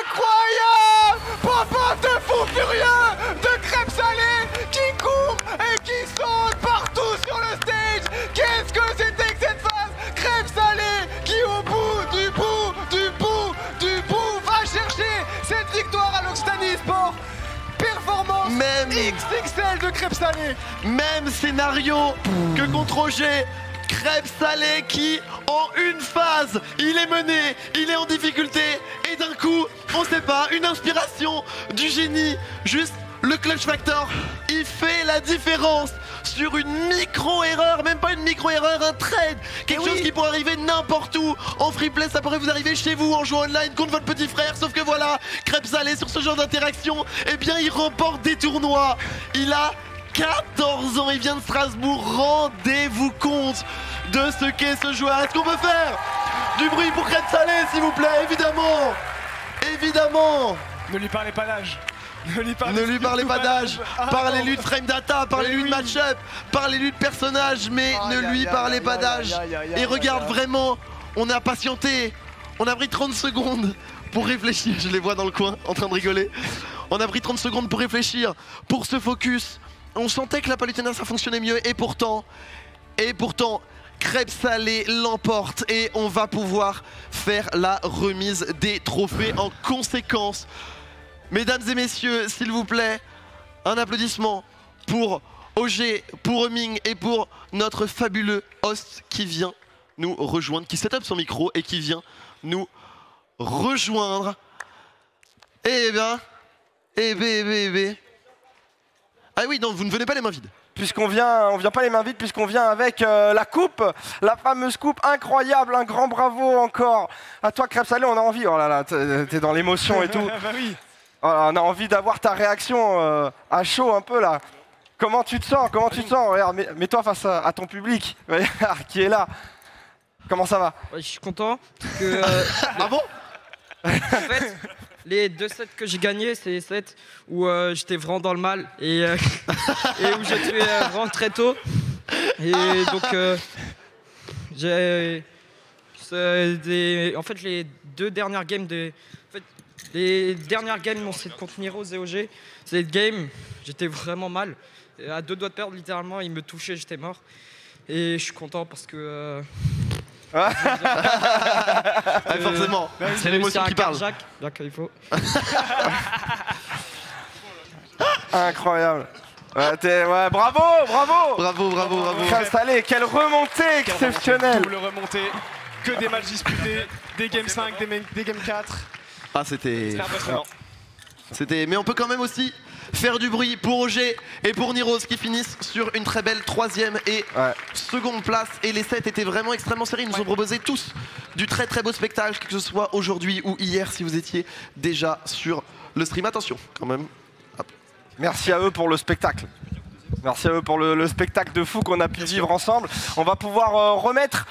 incroyable, papa de fou furieux de Crêpe Salé qui court et qui saute partout sur le stage. Qu'est-ce que c'était que cette phase? Crêpe Salé qui au bout du bout va chercher XXL de crêpes salées. Même scénario que contre Roger. Crêpes salées qui, en une phase, il est mené, il est en difficulté, et d'un coup, on sait pas, une inspiration du génie, juste le clutch factor, il fait la différence sur une micro-erreur, même pas une micro-erreur, un trade, quelque chose qui pourrait arriver n'importe où, en free play, ça pourrait vous arriver chez vous, en jouant online contre votre petit frère, sauf que voilà, Crêpes salées sur ce genre d'interaction, eh bien il remporte des tournois, il a 14 ans, il vient de Strasbourg, rendez-vous compte de ce qu'est ce joueur. Est-ce qu'on peut faire du bruit pour Crêpes salées, s'il vous plaît? Évidemment. Évidemment. Ne lui parlez pas d'âge. Ne lui parlez pas d'âge. Parlez-lui de frame data, parlez-lui de match-up, parlez-lui de personnage, mais ne lui parlez pas d'âge. Et regarde vraiment, on a patienté, on a pris 30 secondes pour réfléchir. Je les vois dans le coin en train de rigoler. On a pris 30 secondes pour réfléchir, pour se focus. On sentait que la Palutena ça fonctionnait mieux et pourtant, Crêpes salées l'emporte et on va pouvoir faire la remise des trophées en conséquence. Mesdames et messieurs, s'il vous plaît, un applaudissement pour OG, pour Humming et pour notre fabuleux host qui vient nous rejoindre, qui set up son micro et qui vient nous rejoindre. Eh bien. Ah oui, non, vous ne venez pas les mains vides. Puisqu'on vient, on vient pas les mains vides, puisqu'on vient avec la coupe, la fameuse coupe incroyable, un grand bravo encore à toi Crêpes salées, on a envie, oh là là, t'es dans l'émotion et tout. Bah oui. Oh, on a envie d'avoir ta réaction à chaud un peu là. Comment tu te sens? Comment tu te sens? Regarde, mets-toi face à ton public, regarde, qui est là. Comment ça va? Ouais, je suis content que... Ah bon? En fait, les 2 sets que j'ai gagnés, c'est les sets où j'étais vraiment dans le mal et où j'ai tué vraiment très tôt. Et donc, j'ai... En fait, les 2 dernières games les dernières games, mon set contre Niros et OG, cette game, j'étais vraiment mal. À 2 doigts de perdre, littéralement, il me touchait, j'étais mort. Et je suis content parce que... forcément, c'est l'émotion qui parle. Bien qu'il faut. Incroyable. Ouais, bravo. Bravo. Crêpes salées, quelle remontée exceptionnelle. Double remontée, que des matchs disputés, des games 5, des games 4. Ah, c'était impressionnant. Mais on peut quand même aussi faire du bruit pour OG et pour Niros qui finissent sur une très belle 3e et seconde place. Et les sets étaient vraiment extrêmement serrés. Ils nous ont proposé tous du très beau spectacle, que ce soit aujourd'hui ou hier si vous étiez déjà sur le stream. Attention quand même. Hop. Merci à eux pour le spectacle. Merci à eux pour le spectacle de fou qu'on a pu vivre ensemble. On va pouvoir remettre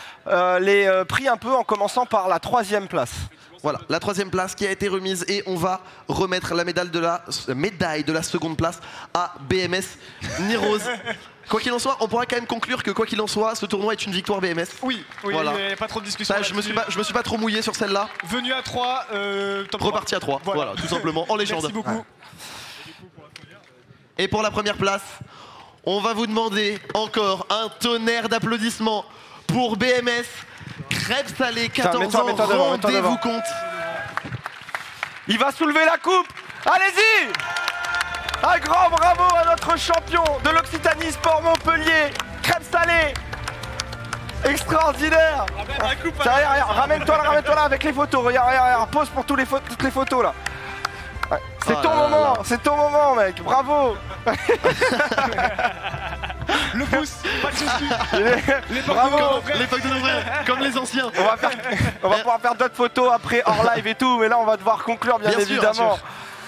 les prix un peu en commençant par la 3e place. Voilà, la 3e place qui a été remise et on va remettre la médaille de la seconde place à BMS Niros. Quoi qu'il en soit, on pourra quand même conclure que quoi qu'il en soit, ce tournoi est une victoire BMS. Oui, voilà. Il n'y a pas trop de discussion. Je me suis pas trop mouillé sur celle-là. Venu à 3, reparti à 3. Voilà, tout simplement, en légende. Merci beaucoup. Et pour la première place, on va vous demander encore un tonnerre d'applaudissements pour BMS. Crêpes salées, 14 ans, rendez-vous compte. Il va soulever la coupe. Allez-y. Un grand bravo à notre champion de l'Occitanie Sport Montpellier, Crêpes salées. Extraordinaire. Ramène-toi là avec les photos. Regarde, pose pour toutes les photos là. Ouais. C'est ton moment mec, bravo. Le pouce, pas de soucis. L'époque de nos frères, comme les anciens. On va pouvoir faire d'autres photos après hors live et tout, mais là on va devoir conclure bien évidemment.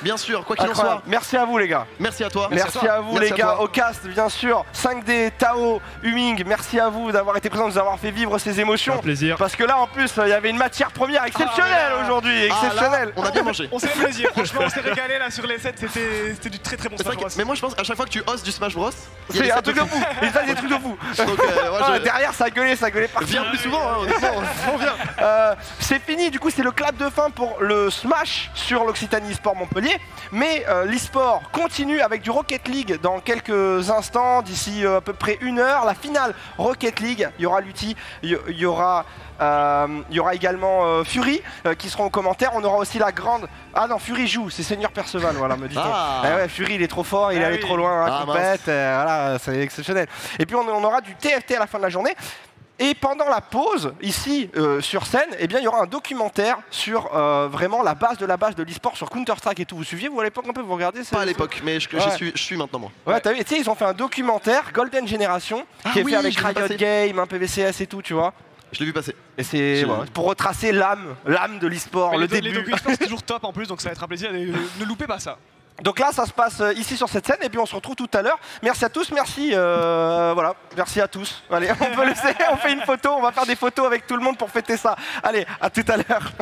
Bien sûr, quoi qu'il en soit. Merci à vous les gars. Merci à toi. Merci à vous les gars, au cast bien sûr. 5D, Tao, Humming, merci à vous d'avoir été présents, de nous avoir fait vivre ces émotions. Un plaisir. Parce que là en plus il y avait une matière première exceptionnelle aujourd'hui, exceptionnelle. Là, on a bien mangé. On s'est fait plaisir, franchement on s'est régalé là sur les sets, c'était du très bon Smash Bros. Mais moi je pense qu'à chaque fois que tu hostes du Smash Bros, c'est un truc de fou. Et ça, des trucs de fou. Donc, derrière ça gueulait partout. Viens plus souvent, hein, honnêtement, on vient. C'est fini, du coup c'est le clap de fin pour le Smash sur l'Occitanie Sport Montpellier. janvier. Mais l'e-sport continue avec du Rocket League dans quelques instants, d'ici à peu près 1 heure. La finale Rocket League, il y aura Lutti, il y aura également Fury qui seront aux commentaires. On aura aussi la grande... Ah non, Fury joue, c'est Seigneur Perceval, voilà, me dit-on. Ouais, Fury, il est trop fort, il est allé trop loin à la compète, voilà, c'est exceptionnel. Et puis on aura du TFT à la fin de la journée. Et pendant la pause, ici, sur scène, eh bien, il y aura un documentaire sur vraiment la base de l'e-sport sur Counter-Strike et tout. Vous suiviez, vous, à l'époque, un peu, vous regardez Pas à l'époque, mais je suis maintenant, moi. Ouais, t'as vu, tu sais, ils ont fait un documentaire, Golden Generation, qui est fait avec Riot Games, un PVCS et tout, tu vois. Je l'ai vu passer. Et c'est pour retracer l'âme de l'e-sport, le début. Les documentaires, c'est toujours top en plus, donc ça va être un plaisir. Ne loupez pas ça. Donc là, ça se passe ici sur cette scène, et puis on se retrouve tout à l'heure. Merci à tous, merci, voilà, merci à tous. Allez, on fait une photo, on va faire des photos avec tout le monde pour fêter ça. Allez, à tout à l'heure.